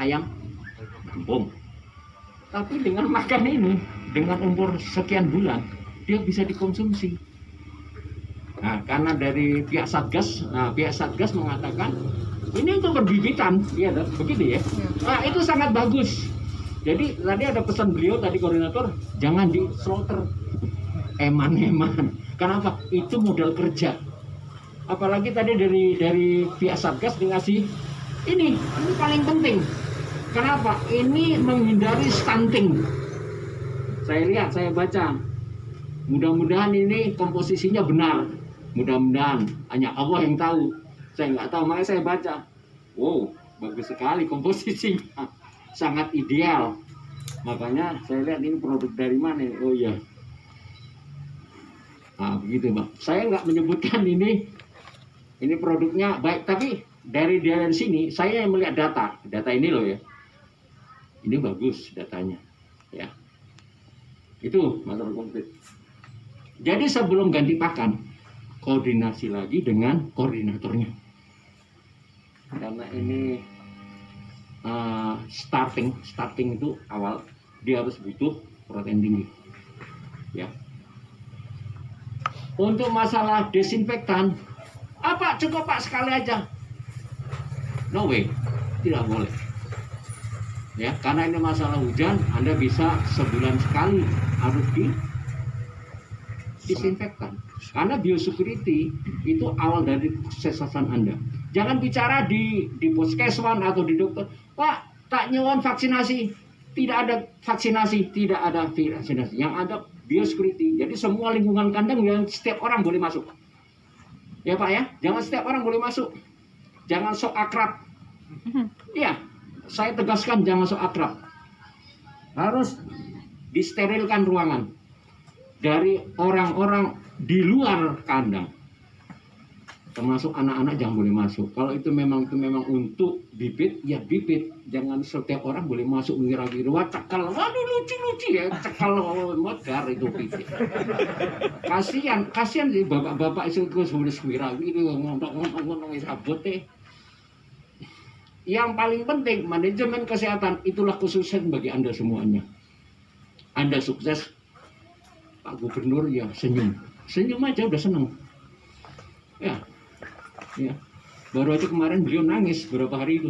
ayam kampung. Tapi dengan makan ini, dengan umur sekian bulan, dia bisa dikonsumsi. Nah, karena dari pihak Satgas mengatakan ini untuk perbibitan, ya, begitu ya. Nah, itu sangat bagus. Jadi tadi ada pesan beliau tadi koordinator, jangan di slaughter, eman. Kenapa? Itu modal kerja. Apalagi tadi dari pihak Satgas dikasih ini paling penting. Kenapa? Ini menghindari stunting. Saya lihat, saya baca. Mudah-mudahan ini komposisinya benar. Mudah-mudahan, hanya Allah yang tahu. Saya nggak tahu, makanya saya baca. Wow, bagus sekali komposisinya. Sangat ideal. Makanya saya lihat ini produk dari mana. Oh iya. Nah, begitu Pak. Saya nggak menyebutkan ini produknya baik, tapi dari sini saya yang melihat data ini loh ya. Ini bagus datanya, ya. Itu masalah konkret. Jadi sebelum ganti pakan, koordinasi lagi dengan koordinatornya. Karena ini starting itu awal, dia harus butuh protein tinggi, ya. Untuk masalah desinfektan, cukup Pak sekali aja. No way, tidak boleh. Ya, karena ini masalah hujan, Anda bisa sebulan sekali harus disinfektan. Karena biosecurity itu awal dari kesuksesan Anda. Jangan bicara di puskesmas atau di dokter, Pak, tak nyewon vaksinasi. Tidak ada vaksinasi, tidak ada vaksinasi. Yang ada biosecurity. Jadi semua lingkungan kandang yang setiap orang boleh masuk. Ya Pak ya, jangan setiap orang boleh masuk. Jangan sok akrab. Iya, saya tegaskan jangan sok akrab. Harus disterilkan ruangan dari orang-orang di luar kandang. termasuk anak-anak jangan boleh masuk. Kalau itu memang untuk bibit, ya bibit. Jangan setiap orang boleh masuk wira-wira. Wah, cekal, waduh lucu-lucu ya, cekal modar itu bibit. Kasihan sih bapak-bapak itu sudah wira-wira ngomong sabut teh. Yang paling penting manajemen kesehatan itulah khususnya bagi Anda semuanya. Anda sukses, Pak Gubernur ya senyum aja udah seneng. Ya. Baru aja kemarin beliau nangis beberapa hari itu.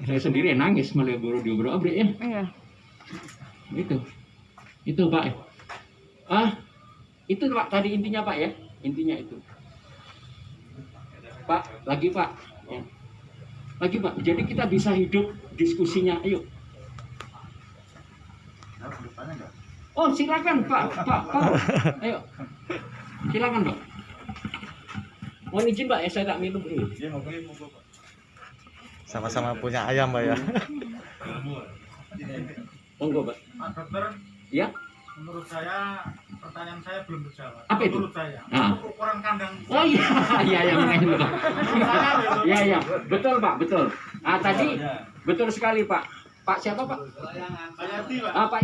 Saya sendiri nangis malah baru diobrol ya. Iya. Itu Pak. Itu Pak tadi intinya Pak ya. Intinya itu. Pak, lagi Pak. Ya. Lagi Pak. Jadi kita bisa hidup diskusinya. Ayo. Oh silakan Pak. Ayo. Silakan Pak. Mohon izin Pak, saya tak minum dulu. Sama-sama punya ayam Pak ya. Monggo Pak. Pak Dokter, Ya. menurut saya pertanyaan saya belum terjawab. Apa itu? Menurut saya, ukuran kandang. Oh iya, makanya Pak. Iya, betul Pak, betul. Tadi betul sekali Pak. Pak siapa Pak? Pak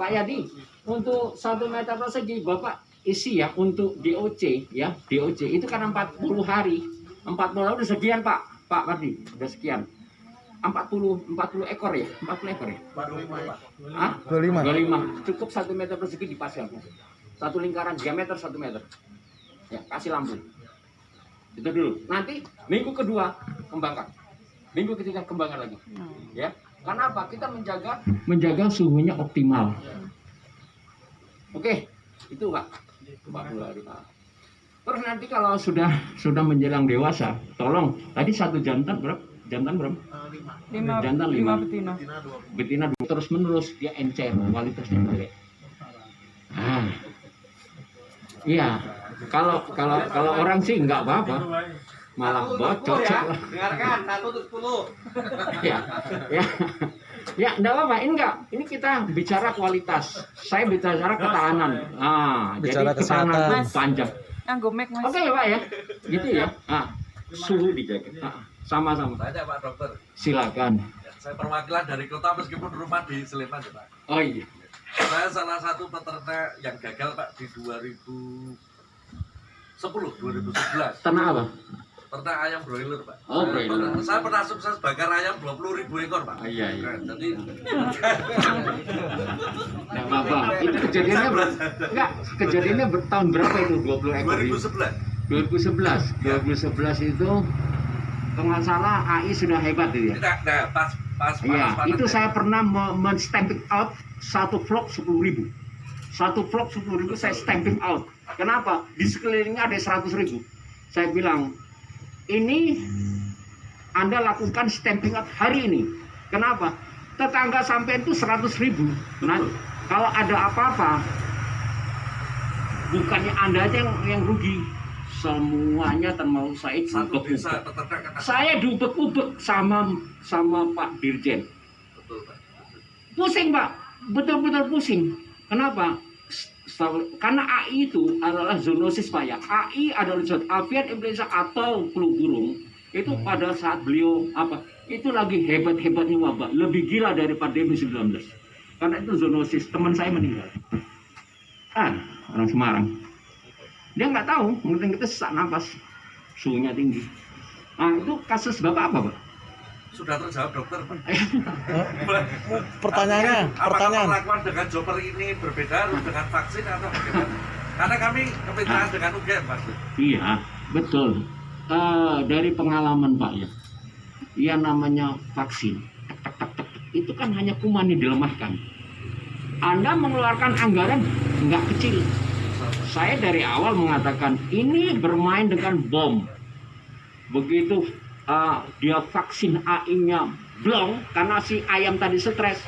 Yadi. Untuk 1 meter persegi Bapak isi ya untuk DOC ya, DOC itu kan 40 hari. 40 hari udah sekian Pak Mardi, udah sekian. 40 ekor ya? 40 ekor ya? 25. Cukup 1 meter persegi dipasang. Satu lingkaran diameter 1 meter. Ya, kasih lampu. Itu dulu. Nanti minggu kedua kembangkan. Minggu ketiga kembangkan lagi. Ya. Karena apa? Kita menjaga suhunya optimal. Oke, itu Pak. 40 hari Pak. Terus nanti kalau sudah menjelang dewasa, tolong tadi 1 jantan berapa? Jantan berapa? 5 jantan 5 5. betina. Betina terus menerus dia encer, kualitasnya jelek. Iya. Kalau orang sih nggak apa-apa. Malah bocor. Dengarkan 1 untuk 10. Ya, enggak apa-apa. Ini kita bicara kualitas. Saya bicara ketahanan. Bicara jadi ketahanan kesehatan. panjang. Nganggo mic Mas. Oke ya Pak ya. Gitu ya. Suhu dijaga. Sama-sama. Tanya Pak Dokter. Silakan. Saya perwakilan dari kota meskipun rumah di Sleman ya Pak. Oh iya. Saya salah satu peternak yang gagal Pak di 2011. Tanah apa? Ternak ayam broiler Pak. Oh, broiler. Saya pernah sukses bakar ayam 20.000 ekor Pak. Iya. Jadi Enggak apa-apa. Itu kejadiannya tahun berapa itu 20 ekor? 2011. 2011 itu kalau nggak salah AI sudah hebat itu ya. Nah, pas Iya, itu ya. saya pernah men-stamping out 1 vlog 10.000. 1 vlog 10.000 saya stamping out. Kenapa? Di sekelilingnya ada 100.000. Saya bilang, ini Anda lakukan stamping out hari ini. Kenapa? Tetangga sampean itu 100.000. Nah, kalau ada apa-apa, bukannya Anda aja yang rugi. Semuanya termasuk saya Satu desa diubek-ubek. peternak kata Saya diubek-ubek sama Pak Dirjen. betul Pak. Pusing Pak, betul-betul pusing. Kenapa? Karena AI itu adalah zoonosis Pak ya. AI adalah zat avian influenza atau flu burung. Itu pada saat beliau itu lagi hebat-hebatnya wabah, lebih gila dari pandemi 19. Karena itu zoonosis, teman saya meninggal. Orang Semarang. Dia nggak tahu, mungkin kita sesak nafas, suhunya tinggi. Itu kasus Bapak apa Pak? Sudah terjawab dokter Pak. Pertanyaannya, Apakah perlakuan dengan joper ini berbeda dengan vaksin atau bagaimana? Karena kami kemitraan dengan UGM Pak. Iya, betul. Dari pengalaman Pak ya, yang namanya vaksin, itu kan hanya kuman yang dilemahkan. Anda mengeluarkan anggaran nggak kecil. Saya dari awal mengatakan ini bermain dengan bom. Begitu dia vaksin AI-nya blong karena si ayam tadi stres.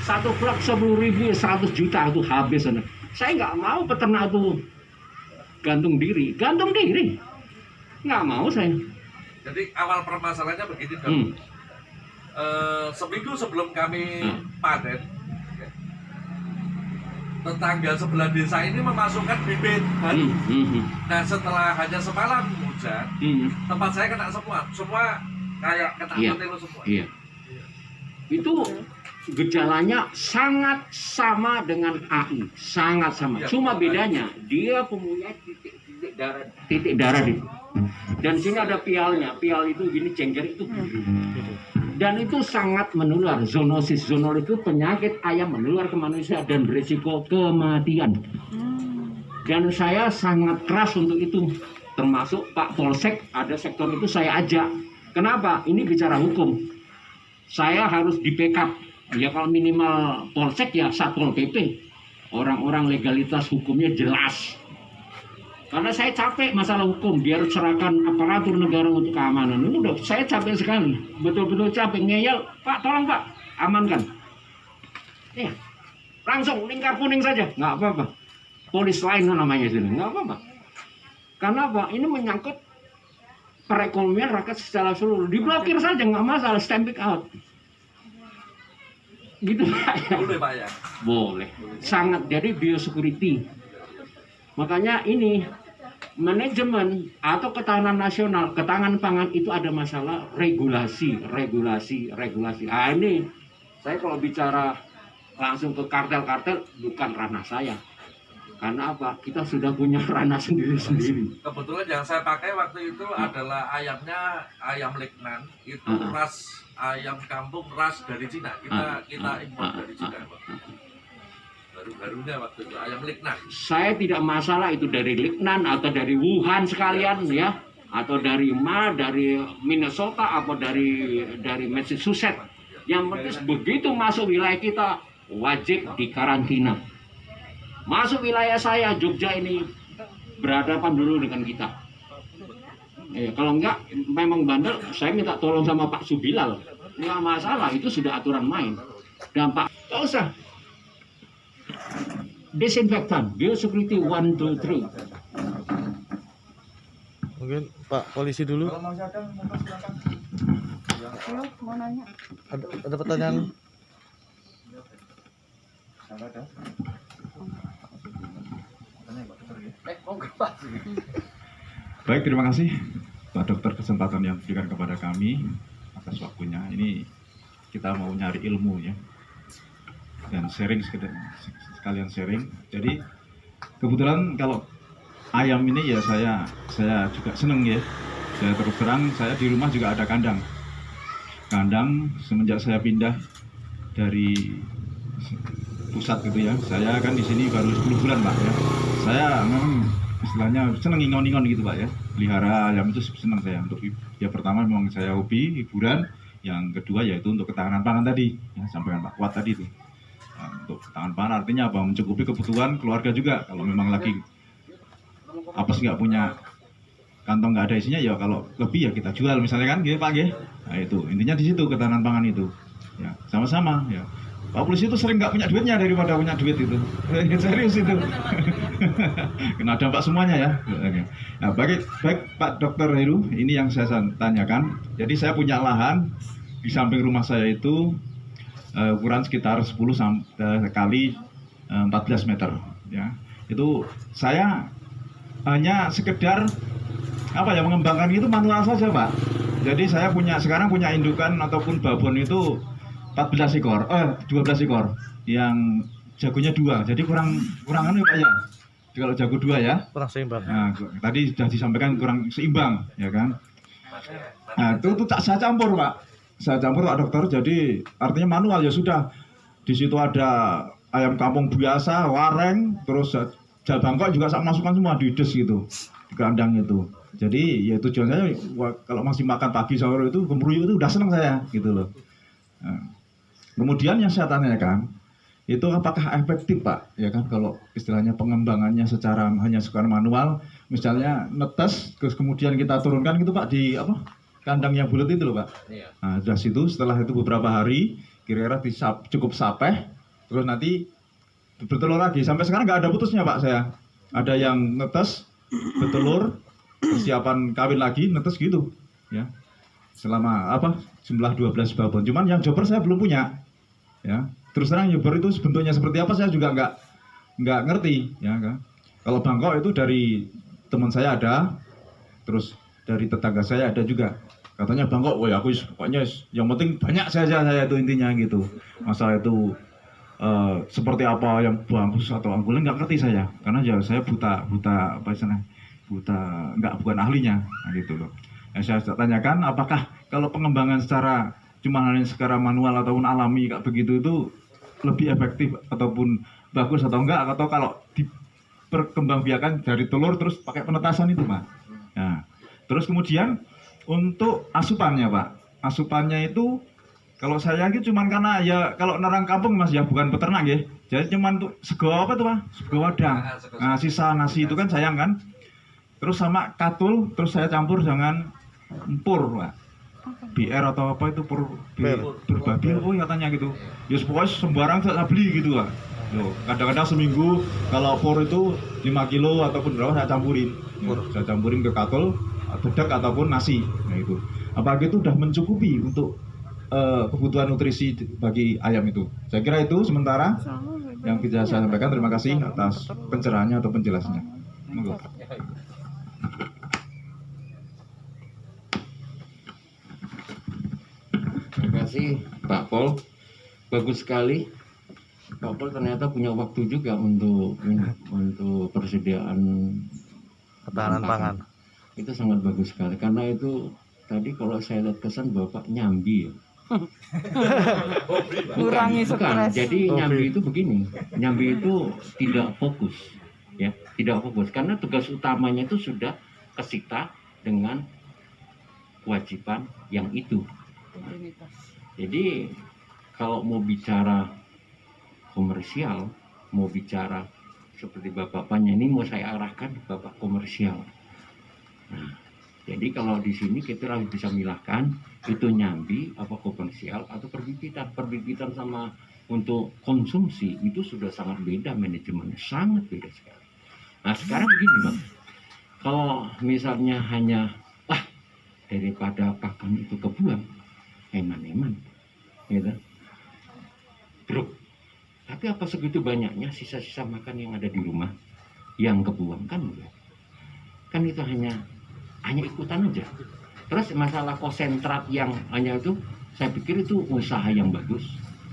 1 vlog 10.000 100 juta itu habis. Saya nggak mau peternak itu gantung diri. Nggak mau saya. Jadi awal permasalahannya begini dok. Seminggu sebelum kami panen, tetangga sebelah desa ini memasukkan bibit baru. Nah setelah hanya semalam hujan, Hmm. tempat saya kena semua kayak kena Iya. petelo semua. Iya. Itu gejalanya sangat sama dengan AI, sangat sama. Iya, Cuma betul. bedanya dia punya titik darah di. Dan sini ada pialnya. Pial itu gini cengker itu biru. Dan itu sangat menular. Zoonosis itu penyakit ayam menular ke manusia dan berisiko kematian. Dan saya sangat keras untuk itu. Termasuk Pak Polsek, ada sektor itu saya ajak. Kenapa? Ini bicara hukum. Saya harus di backup. Ya kalau minimal Polsek ya Satpol PP. Orang-orang legalitas hukumnya jelas. Karena saya capek masalah hukum, biar serahkan aparatur negara untuk keamanan. Ini udah saya capek sekali. Betul-betul capek, ngeyel. Pak, tolong Pak, amankan. Ya, langsung lingkar kuning saja, nggak apa-apa. Polis lain namanya sini, nggak apa-apa. Karena apa? Ini menyangkut perekonomian rakyat secara seluruh. Diblokir saja, nggak masalah, stamping out. Gitu Pak ya? Boleh Pak ya? Boleh. Sangat, jadi biosecurity. Makanya ini, manajemen atau ketahanan nasional, ketahanan pangan itu ada masalah regulasi. Ah ini, saya kalau bicara langsung ke kartel-kartel, bukan ranah saya. Karena apa? Kita sudah punya ranah sendiri-sendiri. Kebetulan yang saya pakai waktu itu adalah ayamnya ayam Leknan. Itu ras ayam kampung, ras dari Cina. Kita impor dari Cina Pak. Baru-barunya waktu itu ayam Leknan. Saya tidak masalah itu dari Leknan atau dari Wuhan sekalian ya, atau dari Minnesota atau dari Massachusetts. Yang penting begitu masuk wilayah kita wajib dikarantina. Masuk wilayah saya Jogja ini berhadapan dulu dengan kita. Kalau enggak memang bandel, saya minta tolong sama Pak Subilal. Enggak masalah, itu sudah aturan main. Dan Pak, enggak usah. Desinfektan, biosecurity 1, 2, 3. Mungkin Pak Polisi dulu. Ayo, mau nanya. Ada pertanyaan? Baik, terima kasih Pak Dokter kesempatan yang diberikan kepada kami atas waktunya. Ini kita mau nyari ilmu ya, dan sharing sekalian sharing. Jadi kebetulan kalau ayam ini ya saya juga seneng ya. Saya terus terang, saya di rumah juga ada kandang. Kandang semenjak saya pindah dari pusat gitu ya. Saya kan di sini baru 10 bulan Pak ya. Saya memang istilahnya seneng ingon-ingon gitu Pak ya. Pelihara ayam itu senang saya. Untuk ya pertama memang saya hobi hiburan, yang kedua yaitu untuk ketahanan pangan tadi ya, sampaikan Pak Kuat tadi itu. Nah, untuk ketahanan pangan artinya apa? Mencukupi kebutuhan keluarga juga. Kalau memang lagi apes nggak punya kantong, nggak ada isinya ya, kalau lebih ya kita jual misalnya kan gitu Pak ya. Nah itu intinya di situ ketahanan pangan itu ya, sama-sama ya. Pak Polisi itu sering nggak punya duitnya daripada punya duit itu. Serius itu. Kena dampak semuanya ya. Nah, baik Pak Dokter Heru, ini yang saya tanyakan. Jadi saya punya lahan di samping rumah saya itu ukuran sekitar 10 kali 14 meter ya. Itu saya hanya sekedar mengembangkan itu manual saja Pak. Jadi saya sekarang punya indukan ataupun babon itu 12 ekor yang jagonya 2, jadi kurangan ya Pak ya. Jadi kalau jago 2 ya Kurang seimbang. nah, tadi sudah disampaikan kurang seimbang ya kan. Nah itu saya campur Pak Dokter. Jadi artinya manual ya sudah. Di situ ada ayam kampung biasa, wareng, terus jabangkok juga saya masukkan semua di des gitu, di kandang itu. Jadi ya tujuannya kalau masih makan pagi sore itu gemuruh itu udah seneng saya gitu loh. Nah, kemudian yang saya tanyakan itu apakah efektif Pak ya kan, kalau istilahnya pengembangannya hanya secara manual, misalnya netes terus kemudian kita turunkan gitu Pak di kandang yang bulat itu loh Pak. Nah dari situ setelah itu beberapa hari kira-kira cukup sapeh, terus nanti bertelur lagi. Sampai sekarang nggak ada putusnya Pak saya. Ada yang netes bertelur, persiapan kawin lagi, netes gitu ya. Selama jumlah 12 babon. Cuman yang jobber saya belum punya ya. Terus terang jobber itu bentuknya seperti apa saya juga nggak ngerti ya kan. Kalau bangkok itu dari teman saya ada, terus dari tetangga saya ada juga. Katanya Bang kok, woi aku pokoknya yang penting banyak saja saya itu intinya gitu. Masalah itu seperti apa yang bagus atau anggulan nggak ngerti saya, karena ya saya buta apa istilahnya, bukan ahlinya, nah, gitu loh. Nah, saya tanyakan apakah kalau pengembangan secara manual ataupun alami kayak begitu itu lebih efektif ataupun bagus atau enggak, atau kalau diperkembangbiakan dari telur terus pakai penetasan itu Pak. Nah, terus kemudian untuk asupannya Pak, asupannya itu kalau saya gitu cuman karena ya kalau nerang kampung Mas ya bukan peternak ya, jadi cuman tuh sego apa tuh Pak, sego wadang, nah sisa nasi itu kan sayang kan, terus sama katul, terus saya campur dengan empur Pak, BR atau apa itu berbabi oh katanya gitu, ya pokoknya sembarang saya beli gitu Pak. Loh, kadang-kadang seminggu kalau pur itu 5 kilo ataupun berapa saya campurin ke katul, bedak ataupun nasi, nah itu apa gitu udah mencukupi untuk kebutuhan nutrisi bagi ayam itu. Saya kira itu sementara yang bisa saya sampaikan. Terima kasih atas pencerahannya atau penjelasannya. Monggo. Terima kasih Pak Pol, bagus sekali. Pak Pol ternyata punya waktu juga untuk persediaan Ketahanan pangan. Itu sangat bagus sekali, karena itu tadi kalau saya lihat kesan Bapak nyambi ya. Kurangi stres. Jadi nyambi itu begini, nyambi itu tidak fokus, ya, tidak fokus karena tugas utamanya itu sudah kesita dengan kewajiban yang itu. Jadi kalau mau bicara komersial, mau bicara seperti bapaknya ini mau saya arahkan bapak komersial. Nah, jadi kalau di sini kita harus bisa milahkan itu nyambi apa komersial atau perbibitan. Perbibitan sama untuk konsumsi itu sudah sangat beda manajemennya, sangat beda sekali. Nah sekarang begini Bang, kalau misalnya hanya daripada pakan itu kebuang, eman-eman, gitu, truk. Tapi apa segitu banyaknya sisa-sisa makan yang ada di rumah yang kebuang kan? Kan itu hanya ikutan aja. Terus masalah konsentrat yang hanya itu, saya pikir itu usaha yang bagus.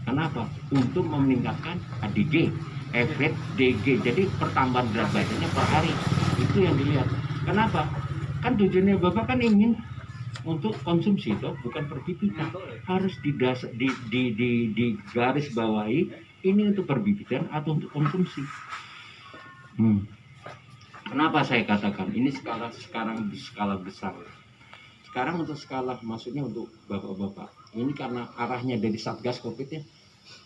Kenapa? Untuk meningkatkan ADG, efek DG. Jadi pertambahan berat badannya per hari. Itu yang dilihat. Kenapa? Kan tujuannya Bapak kan ingin untuk konsumsi itu, bukan perbibitan. Harus di garis bawahi ini untuk perbibitan atau untuk konsumsi. Kenapa saya katakan ini sekarang skala besar. Sekarang untuk skala, maksudnya untuk bapak-bapak. Ini karena arahnya dari Satgas Covid ya.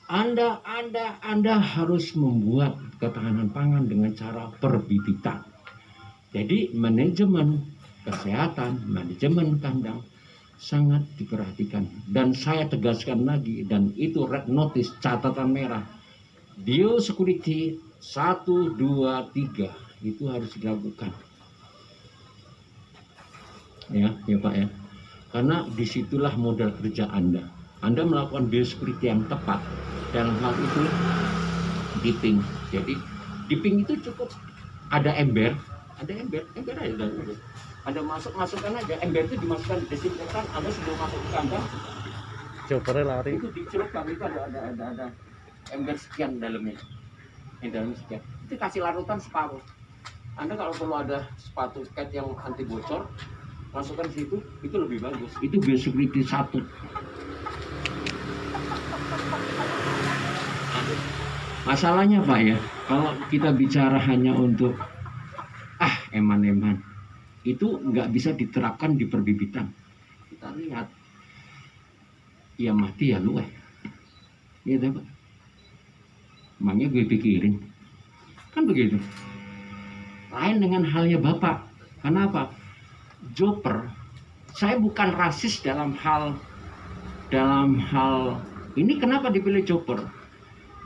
Anda harus membuat ketahanan pangan dengan cara perbibitan. Jadi manajemen kesehatan, manajemen kandang sangat diperhatikan. Dan saya tegaskan lagi, dan itu red notice, catatan merah. Biosecurity 1, 2, 3 itu harus dilakukan. Ya Pak ya, karena disitulah modal kerja Anda melakukan biosecurity yang tepat dalam hal itu dipping. Jadi dipping itu cukup ada ember aja, ada masukkan aja ember itu, dimasukkan di desinfektan. Anda sebelum masuk ke kandang Coba lari. itu dicelupkan, itu ada ember sekian dalamnya, sekian, itu kasih larutan separuh. Anda kalau perlu ada sepatu cat yang anti bocor, masukkan situ, itu lebih bagus. Itu biosecurity 1. Masalahnya Pak ya, kalau kita bicara hanya untuk eman-eman, itu nggak bisa diterapkan di perbibitan. Kita lihat, ya mati ya luweh, gitu Pak. Makanya gue pikirin, kan begitu. Lain dengan halnya Bapak. Kenapa? Joper, saya bukan rasis dalam hal ini. Kenapa dipilih Joper?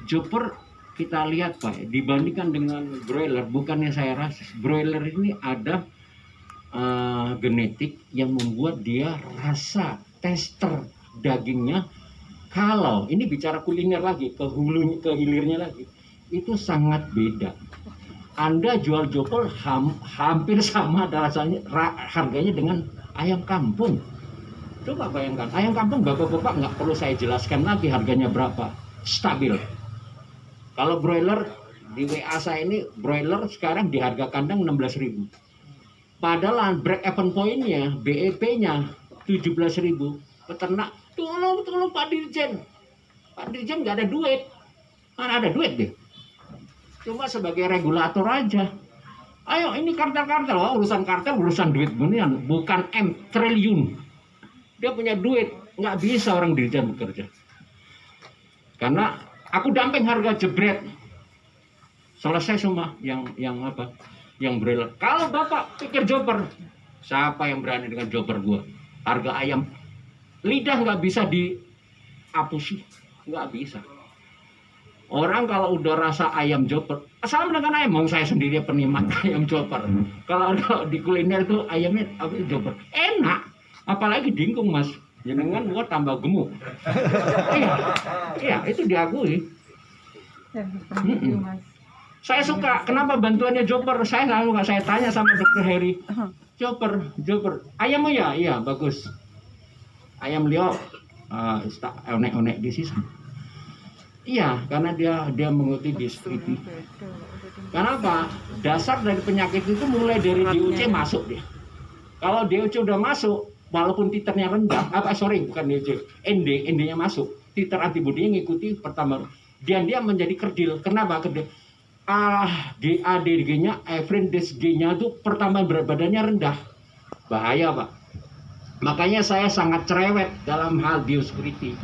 Joper kita lihat Pak, dibandingkan dengan broiler, bukannya saya rasis. Broiler ini ada genetik yang membuat dia rasa tester dagingnya. Kalau ini bicara kuliner lagi, ke hilirnya lagi, itu sangat beda. Anda jual jopel hampir sama harganya dengan ayam kampung. Coba bayangkan, ayam kampung bapak-bapak nggak perlu saya jelaskan lagi harganya berapa, stabil. Kalau broiler di WA saya ini, broiler sekarang di harga kandang 16.000. Padahal break even point-nya, BEP-nya 17.000. Peternak, tolong Pak Dirjen. Pak Dirjen nggak ada duit. Mana ada duit deh. Cuma sebagai regulator aja. Ayo ini kartel-kartel, urusan kartel, urusan duit beneran, bukan triliun. Dia punya duit, nggak bisa orang Dirjen bekerja. Karena aku damping harga jebret, selesai semua yang broiler. Kalau bapak pikir joper, siapa yang berani dengan joper gua? Harga ayam lidah nggak bisa dihapusi, nggak bisa. Orang kalau udah rasa ayam joper, sama dengan ayam, mau saya sendiri penikmat ayam joper. Kalau di kuliner itu ayamnya joper, enak. Apalagi dingkung mas, jenengan gua tambah gemuk. Iya, itu diakui. Saya suka. Kenapa bantuannya joper? Saya nggak suka. Saya tanya sama Dokter Heri. Joper. Ayammu ya? Iya, bagus. Ayam liok, onek-onek di sisa. Iya, karena dia mengikuti diskripsi. Kenapa? Dasar dari penyakit itu mulai dari DUC masuk dia. Kalau DUC udah masuk, walaupun titernya rendah, bukan DUC, ND-nya masuk, titer antibodinya ngikuti pertama. Dia menjadi kerdil. Kenapa kerdil? ADG-nya, G-nya itu pertambahan berat badannya rendah. Bahaya, Pak. Makanya saya sangat cerewet dalam hal biosecurity.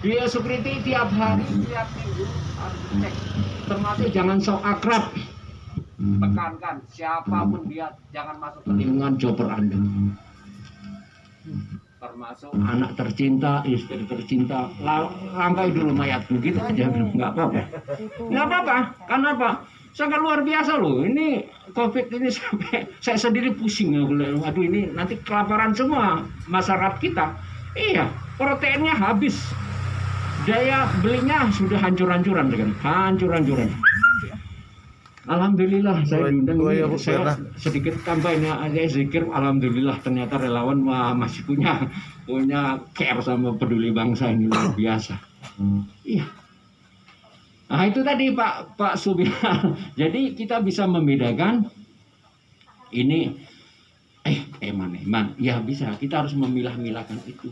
Biosecurity tiap hari, tiap minggu harus cek. Termasuk jangan sok akrab. Tekankan siapapun dia jangan masuk ke lingkungan joper Anda. Termasuk anak tercinta, istri tercinta, langkai dulu mayatku gitu aja, nggak apa-apa. Karena apa? Sangat luar biasa loh. Ini COVID ini sampai saya sendiri pusing. Aduh ini nanti kelaparan semua masyarakat kita. Iya, proteinnya habis. Daya belinya sudah hancur-hancuran dengan hancur-hancuran. Alhamdulillah saya diundang ini, saya sedikit tambahin aja zikir. Alhamdulillah ternyata relawan masih punya care sama peduli bangsa ini luar biasa. Iya. Nah itu tadi Pak Subiar. Jadi kita bisa membedakan ini eman. Ya bisa. Kita harus memilah-milahkan itu.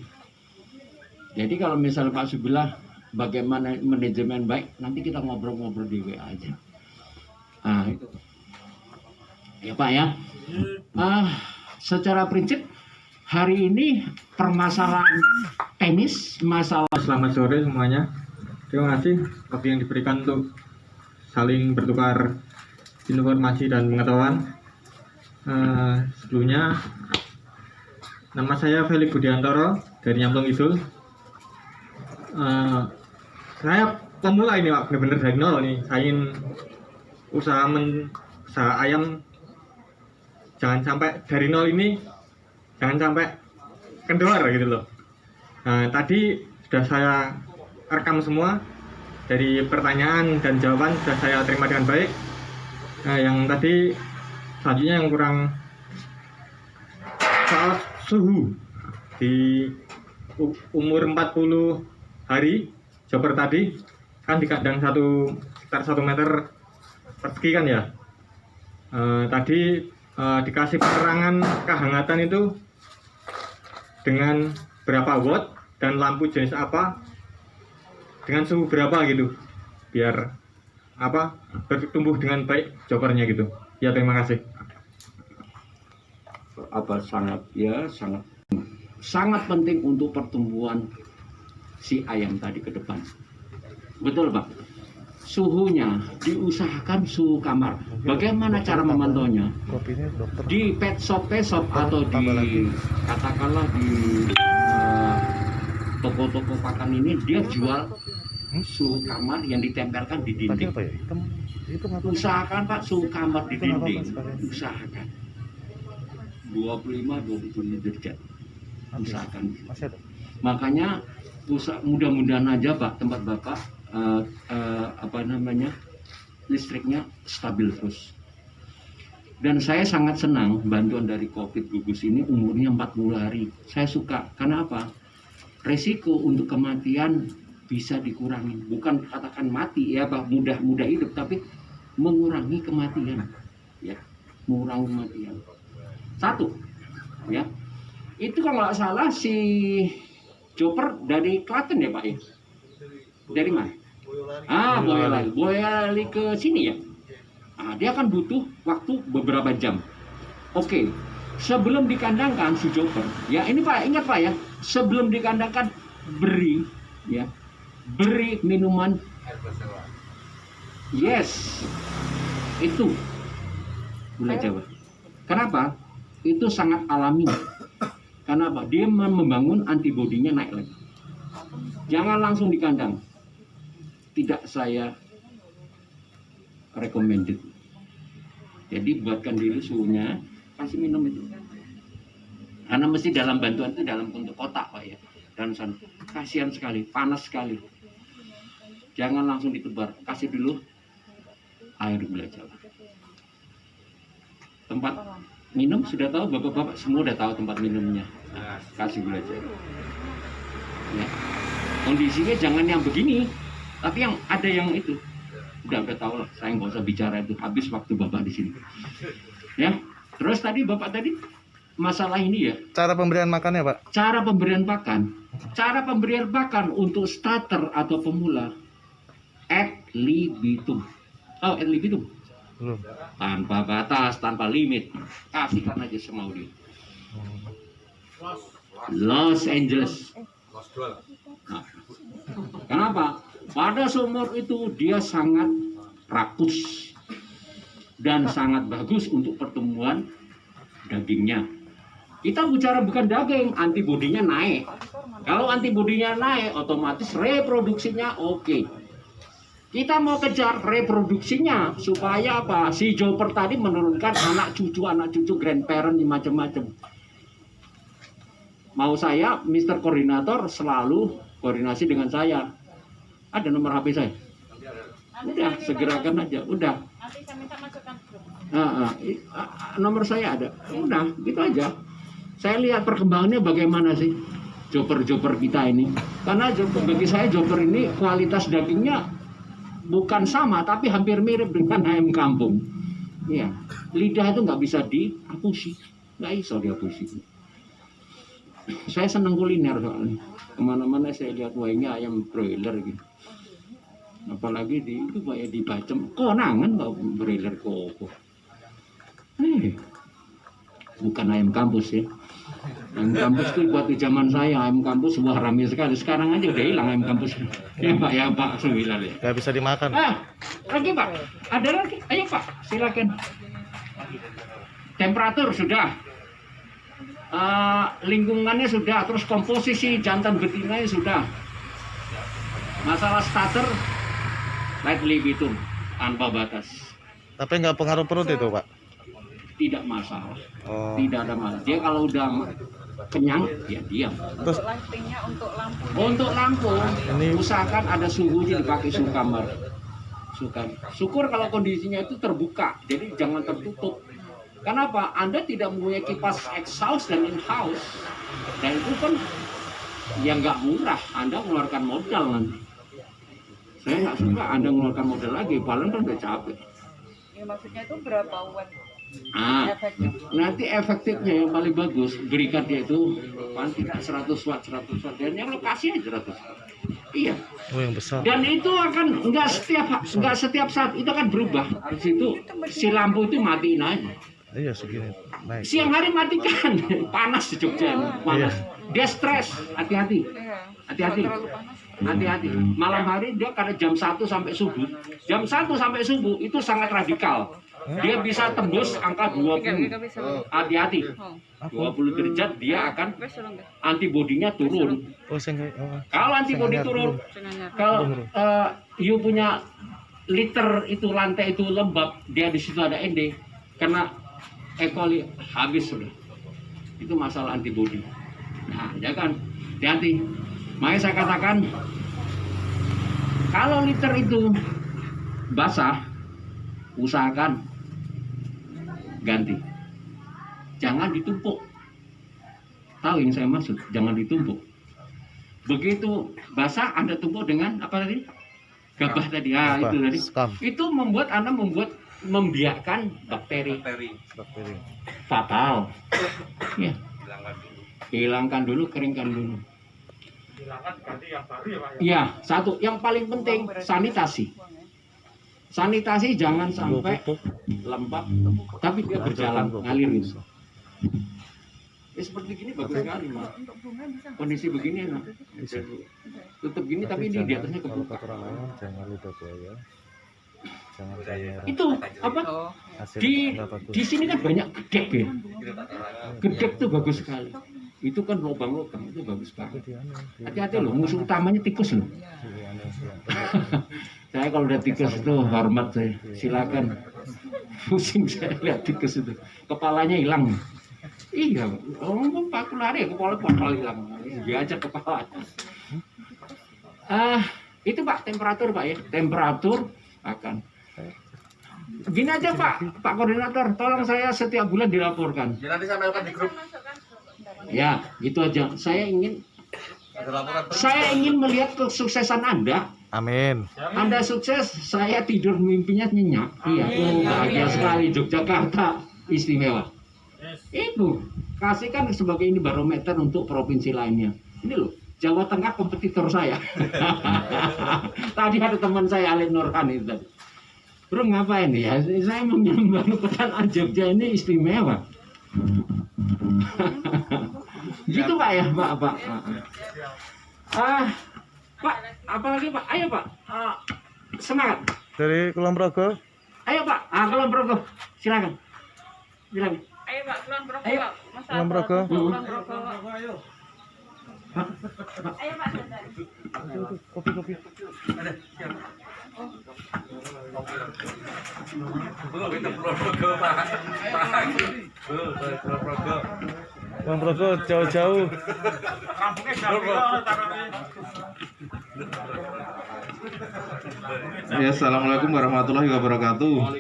Jadi kalau misalnya Pak Subiar bagaimana manajemen baik, nanti kita ngobrol-ngobrol di WA aja. Ah itu ya Pak ya. Secara prinsip hari ini permasalahan teknis, masalah. Selamat sore semuanya. Terima kasih waktu yang diberikan untuk saling bertukar informasi dan pengetahuan. Sebelumnya nama saya Felix Budiantoro dari Nyamplung Kidul. Saya pemula ini Pak, benar-benar dari nol nih. Saya ingin usaha ayam, jangan sampai dari nol ini, jangan sampai kendor gitu loh. Nah tadi sudah saya rekam semua, dari pertanyaan dan jawaban sudah saya terima dengan baik. Nah yang tadi selanjutnya yang kurang soal suhu di umur 40 hari joper tadi kan di kandang sekitar 1 meter persegi kan ya. Tadi dikasih penerangan kehangatan itu dengan berapa watt dan lampu jenis apa dengan suhu berapa gitu biar bertumbuh dengan baik jopernya gitu ya. Terima kasih. Sangat penting untuk pertumbuhan si ayam tadi ke depan. Betul Pak. Suhunya diusahakan suhu kamar. Bagaimana cara memantaunya? Di pet shop atau di katakanlah di toko-toko pakan ini dia jual suhu kamar yang ditempelkan di dinding. Usahakan Pak suhu kamar di dinding. Usahakan 25-27 derajat. Usahakan. Makanya mudah-mudahan aja Pak tempat Bapak listriknya stabil terus. Dan saya sangat senang bantuan dari COVID gugus ini umurnya 40 hari. Saya suka, karena apa? Resiko untuk kematian bisa dikurangi. Bukan katakan mati ya Pak, mudah hidup, tapi mengurangi kematian. Ya, mengurangi kematian. Satu, ya. Itu kalau nggak salah si Joper dari Klaten ya Pak ya? Dari mana? Boyolali ke sini ya? Nah, dia akan butuh waktu beberapa jam. Oke, sebelum dikandangkan si Joper, ya ini Pak, ingat Pak ya, sebelum dikandangkan beri minuman. Yes, itu gula Jawa. Kenapa? Itu sangat alami. Kenapa? Dia membangun antibodinya naik lagi. Jangan langsung dikandang. Tidak saya recommended. Jadi buatkan dulu suhunya, kasih minum itu. Karena mesti dalam bantuan itu dalam bentuk kotak Pak ya. Dan kasihan sekali, panas sekali. Jangan langsung ditebar, kasih dulu air gula Jawa. Tempat minum sudah tahu, bapak-bapak semua udah tahu tempat minumnya. Nah, kasih gula Jawa. Ya. Kondisinya jangan yang begini, tapi yang ada yang itu. Udah tahu lah, saya nggak usah bicara itu, habis waktu bapak di sini. Ya, terus tadi bapak tadi masalah ini ya. Cara pemberian makannya Pak? Cara pemberian makan untuk starter atau pemula ad libitum. Oh, ad libitum. Belum. Tanpa batas, tanpa limit, kasihkan aja semau dia. Los Angeles. Nah, kenapa? Pada sumur itu dia sangat rakus dan sangat bagus untuk pertumbuhan dagingnya. Kita bicara bukan daging, antibodinya naik. Kalau antibodinya naik, otomatis reproduksinya oke. Kita mau kejar reproduksinya supaya apa? Si Joper tadi menurunkan anak cucu grandparent macam-macam. Mau saya, Mr. Koordinator selalu koordinasi dengan saya. Ada nomor HP saya. Udah, segerakan aja. Udah. Nanti saya minta masukan. Nomor saya ada. Udah, gitu aja. Saya lihat perkembangannya bagaimana sih Joper kita ini. Karena bagi saya Joper ini kualitas dagingnya bukan sama, tapi hampir mirip dengan ayam kampung. Iya. Lidah itu nggak bisa dihapusi. Nggak bisa dihapusi. Saya senang kuliner soalnya. Kemana-mana saya lihat wahnya ayam broiler gitu. Apalagi itu kayak di Bacem, konangan kok broiler koko. Bukan ayam kampus ya. Ayam kampus itu buat di zaman saya, ayam kampus wah ramai sekali. Sekarang aja udah hilang ayam kampus. Ya Pak Sembilan ya. Gak bisa dimakan. Lagi Pak, ada lagi. Ayo Pak, silakan. Temperatur sudah. Lingkungannya sudah, terus komposisi jantan betinanya sudah. Masalah starter light libitum tanpa batas. Tapi nggak pengaruh perut itu Pak? Tidak masalah. Oh. Tidak ada masalah. Dia kalau udah kenyang, ya diam. Terus lightingnya untuk lampu. Untuk lampu, usahakan ada suhunya dipakai suhu kamar. Syukur kalau kondisinya itu terbuka, jadi jangan tertutup. Kenapa? Anda tidak mempunyai kipas exhaust dan in-house. Dan itu kan ya nggak murah. Anda mengeluarkan modal nanti. Saya nggak suka Anda mengeluarkan modal lagi, paling kan udah capek. Ya maksudnya itu berapa watt? Efeknya? Nanti efektifnya yang paling bagus, berikan dia itu paling tidak 100 watt. Dan yang lokasi aja 100 watt. Iya. Oh yang besar. Dan itu akan nggak setiap saat itu akan berubah. Di situ si lampu itu matiin aja. Iya segini. Naik. Siang hari matikan, panas di Jogja, panas. Dia stres, hati-hati. Hati-hati. Malam hari dia karena jam 1 sampai subuh. Jam 1 sampai subuh itu sangat radikal. Dia bisa tembus angka 20. Hati-hati. 20 derajat dia akan antibodinya turun. Kalau antibodi turun, kalau you punya liter itu lantai itu lembab, dia di situ ada ende, kena E. coli habis sudah. Itu masalah antibodi. Nah, ya kan, hati-hati. Makanya saya katakan, kalau liter itu basah, usahakan ganti. Jangan ditumpuk. Tahu yang saya maksud? Jangan ditumpuk. Begitu basah Anda tumpuk dengan apa tadi? Gabah tadi. Ah, itu tadi. Itu membiarkan bakteri fatal. Ya. Hilangkan dulu, keringkan dulu. Hilangkan ganti yang baru ya Pak? Iya, satu. Yang paling penting sanitasi. Sanitasi jangan sampai lembab, tapi dia berjalan ngalir gitu. Ya, seperti gini bagus sekali, Mak. Kondisi begini enak. Tutup gini tapi ini di atasnya kebuka. Jangan lupa buaya. Jangan Itu apa? Di sini kan banyak gedek ya. Gedek tuh bagus sekali. Itu kan lubang-lubang itu bagus sekali. Hati-hati loh, musuh utamanya tikus loh. Saya kalau udah tikus itu hormat saya. Silakan. Pusing saya lihat tikus itu. Kepalanya hilang. Iya, ngomong paku lari kepala hilang. Diajak kepala. Itu Pak temperatur Pak ya. Temperatur akan. Gini aja Pak Koordinator, tolong saya setiap bulan dilaporkan. Ya, nanti saya mailkan di grup. Ya, itu aja. Saya ingin melihat kesuksesan Anda. Amin. Anda sukses, saya tidur mimpinya nyenyak. Iya, bahagia sekali. Yogyakarta istimewa. Itu kasihkan sebagai ini barometer untuk provinsi lainnya. Ini loh, Jawa Tengah kompetitor saya. Tadi ada teman saya Alin Nurhan itu tadi. Bro ngapain ya? Saya menyembah petan Jogja ini istimewa. Gitu Pak ya, Pak. Pak, apalagi Pak? Ayo Pak, semangat. Dari Kulon Progo. Ayo Pak, Kulon Progo, silakan. Ayo Pak, Kulon Progo. Ayo. Kulon Progo. Ayo Pak, Kopi. Kulon Progo jauh-jauh. Ya, assalamualaikum warahmatullahi wabarakatuh.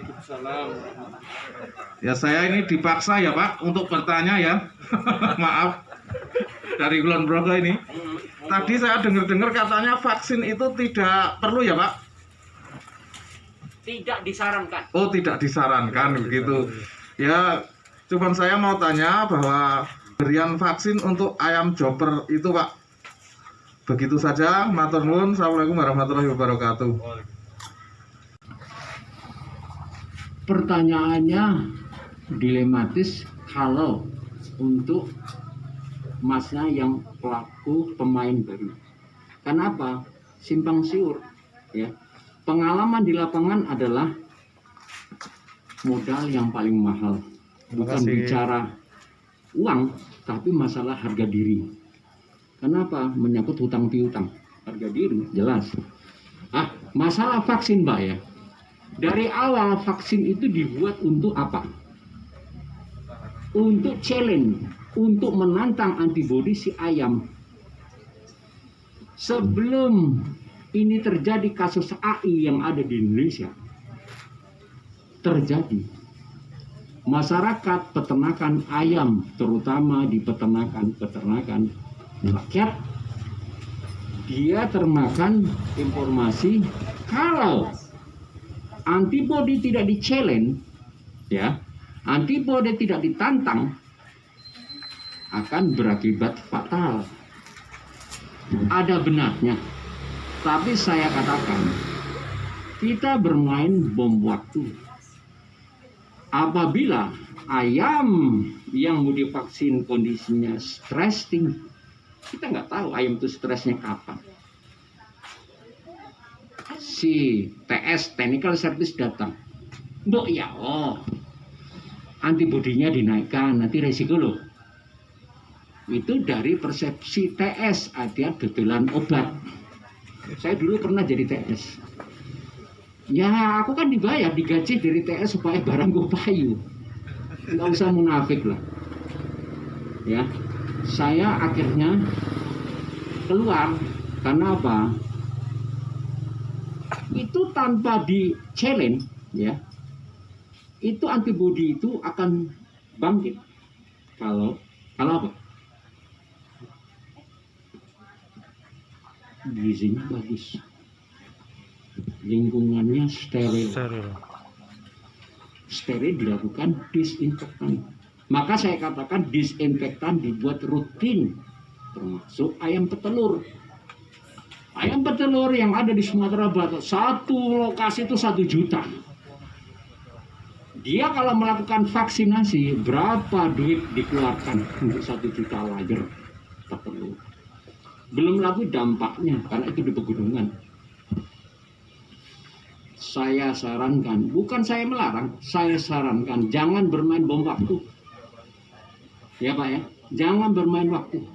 Ya, saya ini dipaksa ya Pak untuk bertanya ya. Maaf dari Kulon Progo ini. Tadi saya dengar katanya vaksin itu tidak perlu ya Pak? Tidak disarankan. Oh, tidak disarankan begitu. Ya, cuman saya mau tanya bahwa berian vaksin untuk ayam joper itu Pak. Begitu saja, matur nuwun. Assalamualaikum warahmatullahi wabarakatuh. Pertanyaannya dilematis kalau untuk masnya yang pelaku pemain baru. Kenapa? Simpang siur ya. Pengalaman di lapangan adalah modal yang paling mahal. Bukan bicara uang, tapi masalah harga diri. Kenapa? Menyangkut hutang piutang. Harga diri jelas. Masalah vaksin Mbak ya. Dari awal vaksin itu dibuat untuk apa? Untuk challenge, untuk menantang antibodi si ayam. Sebelum ini terjadi kasus AI yang ada di Indonesia, terjadi masyarakat peternakan ayam, terutama di peternakan rakyat, dia termakan informasi kalau antibodi tidak di-challenge, ya, antibodi tidak ditantang, akan berakibat fatal. Ada benarnya, tapi saya katakan kita bermain bom waktu. Apabila ayam yang mau divaksin kondisinya stres tinggi, kita nggak tahu ayam itu stresnya kapan. Si TS Technical Service datang, Mbok ya, antibodinya dinaikkan, nanti resiko loh. Itu dari persepsi TS, ada dodolan obat. Saya dulu pernah jadi TS. Ya aku kan dibayar, digaji dari TS supaya barang gue payu. Nggak usah munafik lah. Ya, saya akhirnya keluar karena apa? Itu tanpa di challenge, ya, itu antibodi itu akan bangkit kalau apa? Gizinya bagus, lingkungannya steril. Steril dilakukan disinfektan. Maka saya katakan disinfektan dibuat rutin, termasuk ayam petelur. Ayam petelur yang ada di Sumatera Barat, satu lokasi itu 1 juta. Dia kalau melakukan vaksinasi, berapa duit dikeluarkan untuk 1 juta layer petelur? Belum lagi dampaknya, karena itu di pegunungan. Saya sarankan, bukan saya melarang, saya sarankan jangan bermain bom waktu. Ya Pak ya, jangan bermain waktu.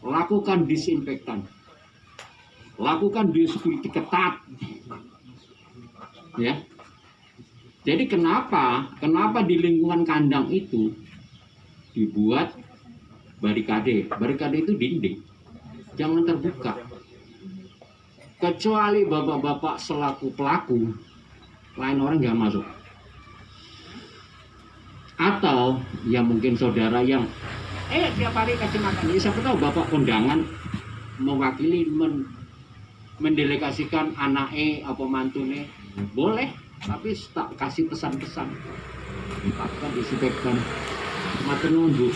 Lakukan disinfektan. Lakukan biosecurity ketat. Ya. Jadi kenapa di lingkungan kandang itu dibuat barikade? Barikade itu dinding. Jangan terbuka. Kecuali bapak-bapak selaku pelaku, lain orang jangan masuk. Atau ya mungkin saudara yang tiap hari kasih makan. Ya, siapa tahu bapak kondangan mewakili mendelegasikan anaknya apa mantune, boleh, tapi tak kasih pesan-pesan. Akan disinfektan. Matur nuwun Bu.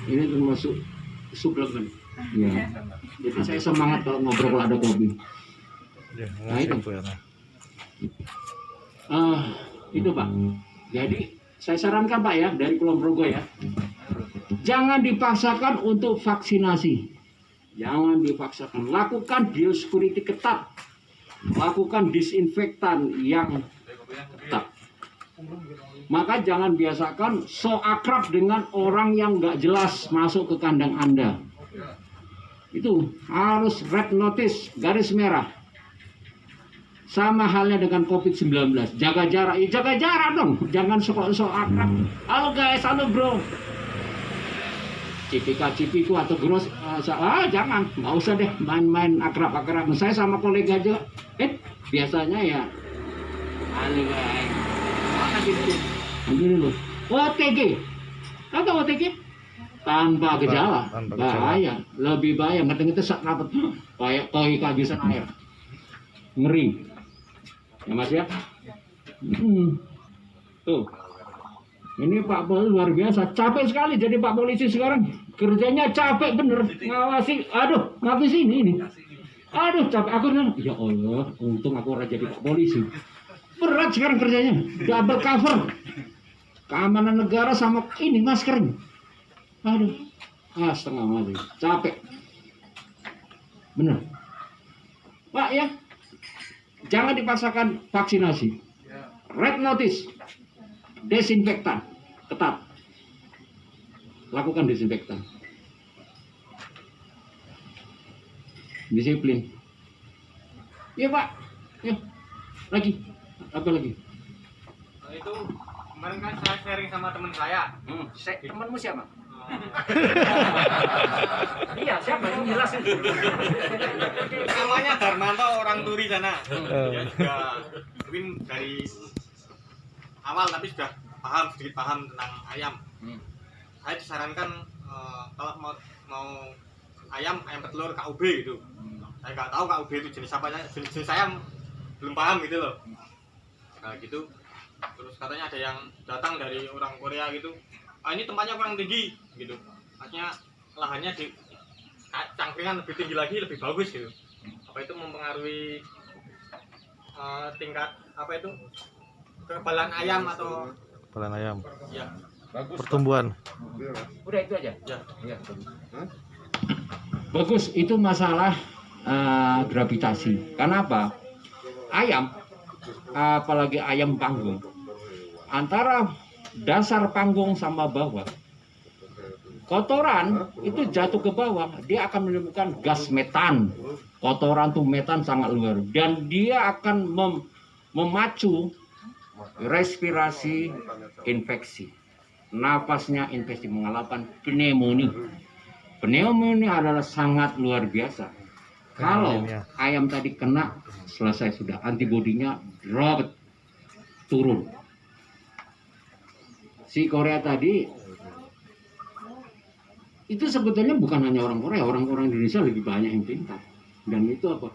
Ini termasuk suplemen. Ya. Jadi saya semangat kalau ngobrol kalau ada kopi. Nah itu. Itu Pak. Jadi saya sarankan Pak ya dari Kulon Progo ya, jangan dipaksakan untuk vaksinasi. Jangan dipaksakan. Lakukan biosecurity ketat. Lakukan disinfektan yang ketat. Maka jangan biasakan so akrab dengan orang yang nggak jelas masuk ke kandang Anda. Itu harus red notice, garis merah. Sama halnya dengan COVID-19, jaga jarak. Ya jaga jarak dong, jangan so akrab. Halo guys, halo bro. Cipika-cipiku atau gros, jangan, nggak usah deh main-main akrab-akrab. Saya sama kolega aja, biasanya ya, halo guys, mana gitu, dulu. OTG, atau OTG? Tanpa gejala, bahaya, lebih bahaya, ngerti-ngerti sak rapet, kayak koi kehabisan air, ngeri, ya Mas ya. Tuh, ini Pak Polisi luar biasa, capek sekali jadi Pak Polisi sekarang, kerjanya capek bener, ngawasi, aduh, ngapis ini, aduh capek, aku bilang, ya Allah, untung aku orang jadi Pak Polisi, berat sekarang kerjanya, double cover, keamanan negara sama ini maskernya. Aduh, setengah mati, capek. Bener. Pak ya, jangan dipaksakan vaksinasi. Red notice, desinfektan, ketat. Lakukan desinfektan. Disiplin. Iya Pak, ya. Lagi, apa lagi? Itu kemarin kan saya sharing sama teman saya. Temanmu siapa? Iya, siapa yang jelasin? Namanya Darmanto, orang Turi sana. Dia juga mungkin dari awal tapi sudah sedikit paham tentang ayam. Saya disarankan kalau mau ayam petelur KUB gitu. Saya nggak tahu KUB itu jenis apa, jenis saya belum paham gitu loh. Nah gitu. Terus katanya ada yang datang dari orang Korea gitu. Ini tempatnya kurang tinggi gitu, artinya lahannya di cangkringan lebih tinggi lagi lebih bagus gitu. Apa itu mempengaruhi tingkat apa itu kekebalan ayam atau Kekebalan ayam. Ya. Bagus. Pertumbuhan. Udah itu aja. Ya. Bagus, itu masalah gravitasi. Karena apa? Ayam, apalagi ayam panggung, antara dasar panggung sama bawah, kotoran itu jatuh ke bawah, dia akan menimbulkan gas metan. Kotoran tuh metan sangat luar, dan dia akan memacu respirasi infeksi, napasnya infeksi, mengalami pneumonia. Pneumonia adalah sangat luar biasa. Kalau ayam tadi kena, selesai sudah, antibodinya drop. turun. Si Korea tadi itu sebetulnya bukan hanya orang Korea, orang-orang Indonesia lebih banyak yang pintar. Dan itu apa?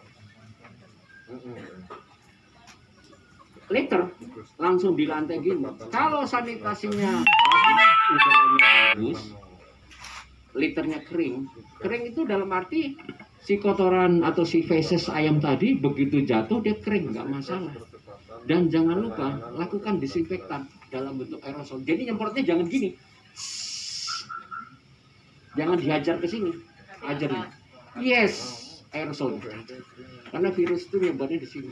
Liter langsung di lantai gini. Kalau sanitasinya udaranya bagus, liternya kering. Kering itu dalam arti si kotoran atau si feses ayam tadi begitu jatuh dia kering, nggak masalah. Dan jangan lupa lakukan disinfektan dalam bentuk aerosol. Jadi nyemprotnya jangan gini, jangan dihajar ke sini, ajar ini. Yes, aerosol. Karena virus itu nyebarnya di sini.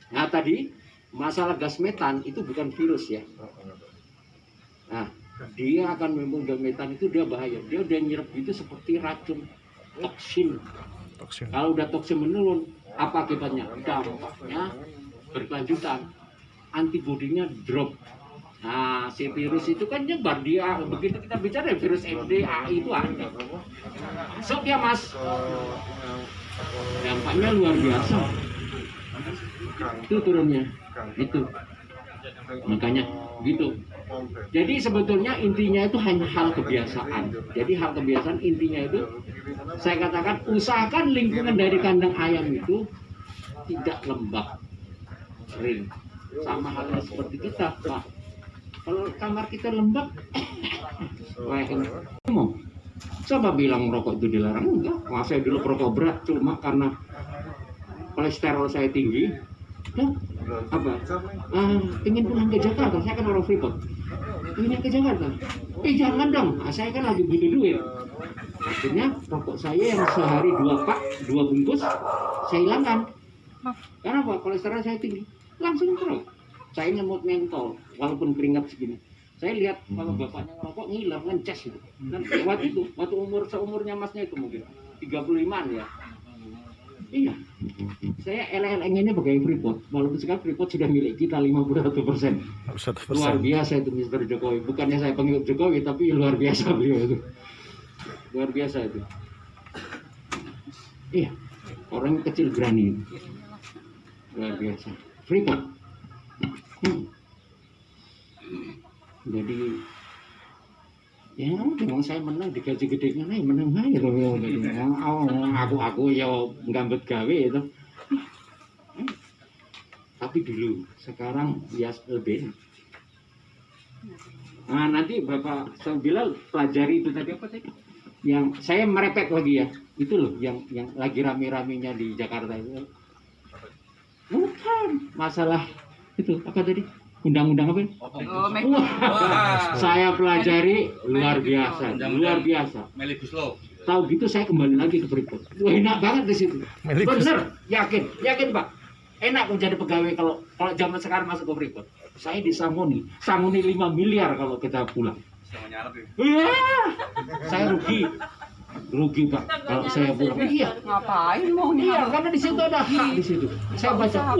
Nah tadi masalah gas metan itu bukan virus ya. Nah dia akan membuang gas metan itu dia bahaya. Dia udah nyerap itu seperti racun toksin. Kalau udah toksin menurun, apa akibatnya? Dampaknya berkelanjutan. Antibodinya drop. Nah si virus itu kan nyebar dia. Begitu kita bicara virus MDA itu ada. Masuk ya mas. Dampaknya luar biasa. Itu turunnya itu makanya gitu. Jadi sebetulnya intinya itu hanya hal kebiasaan. Jadi hal kebiasaan intinya itu saya katakan usahakan lingkungan dari kandang ayam itu tidak lembab kering, sama halnya seperti kita Pak. Kalau kamar kita lembab ngomong coba bilang rokok itu dilarang, enggak. Saya dulu perokok berat cuma karena kolesterol saya tinggi. Apa? Ingin pulang ke Jakarta, saya kan orang Freeport. Ingin ke Jakarta. Jangan dong, saya kan lagi butuh duit. Akhirnya rokok saya yang sehari 2 pak, 2 bungkus, saya hilangkan. Karena apa? Kolesterol saya tinggi. Langsung terus. Saya nyemut mentol, walaupun keringat segini. Saya lihat kalau bapaknya ngerokok ngiler, ngeces gitu. Dan waktu itu, waktu seumurnya masnya itu mungkin 35an ya. Iya, saya eleng-elengnya pegawai Freeport. Walaupun sekarang Freeport sudah milik kita 51%. Luar biasa itu Mr. Jokowi. Bukannya saya pengikut Jokowi, tapi luar biasa beliau itu. Luar biasa itu. Iya, orang kecil berani. Luar biasa. Freeport. Jadi ya memang saya menang digaji gede kan menang aja loh aku ya ngambet gawe itu tapi dulu sekarang ya lebih. Nah nanti Bapak Bilal pelajari itu tadi apa tadi yang saya merepet lagi ya itu loh yang lagi rame-ramenya di Jakarta itu bukan masalah itu apa tadi undang-undang apa? Saya pelajari luar biasa, luar biasa. Tahu gitu saya kembali lagi ke Freeport. Wah enak banget di situ. Bener, yakin Pak. Enak menjadi pegawai kalau zaman sekarang masuk ke Freeport. Saya disangoni 5 miliar kalau kita pulang. Iya, saya rugi Pak kalau saya pulang. Iya. Ngapain mau Iya, karena di situ ada hak di situ. Saya baca.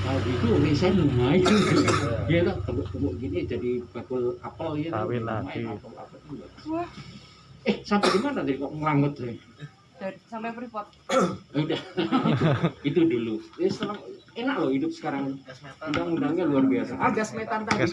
Kalau itu saya lumayan ya kan tebuk-tebuk gini jadi bakul apel ya kawin lagi sampai di mana tadi kok ngelangut saya sampai Freeport udah itu dulu ya setelah enak loh hidup sekarang undang-undangnya luar biasa gas metan tadi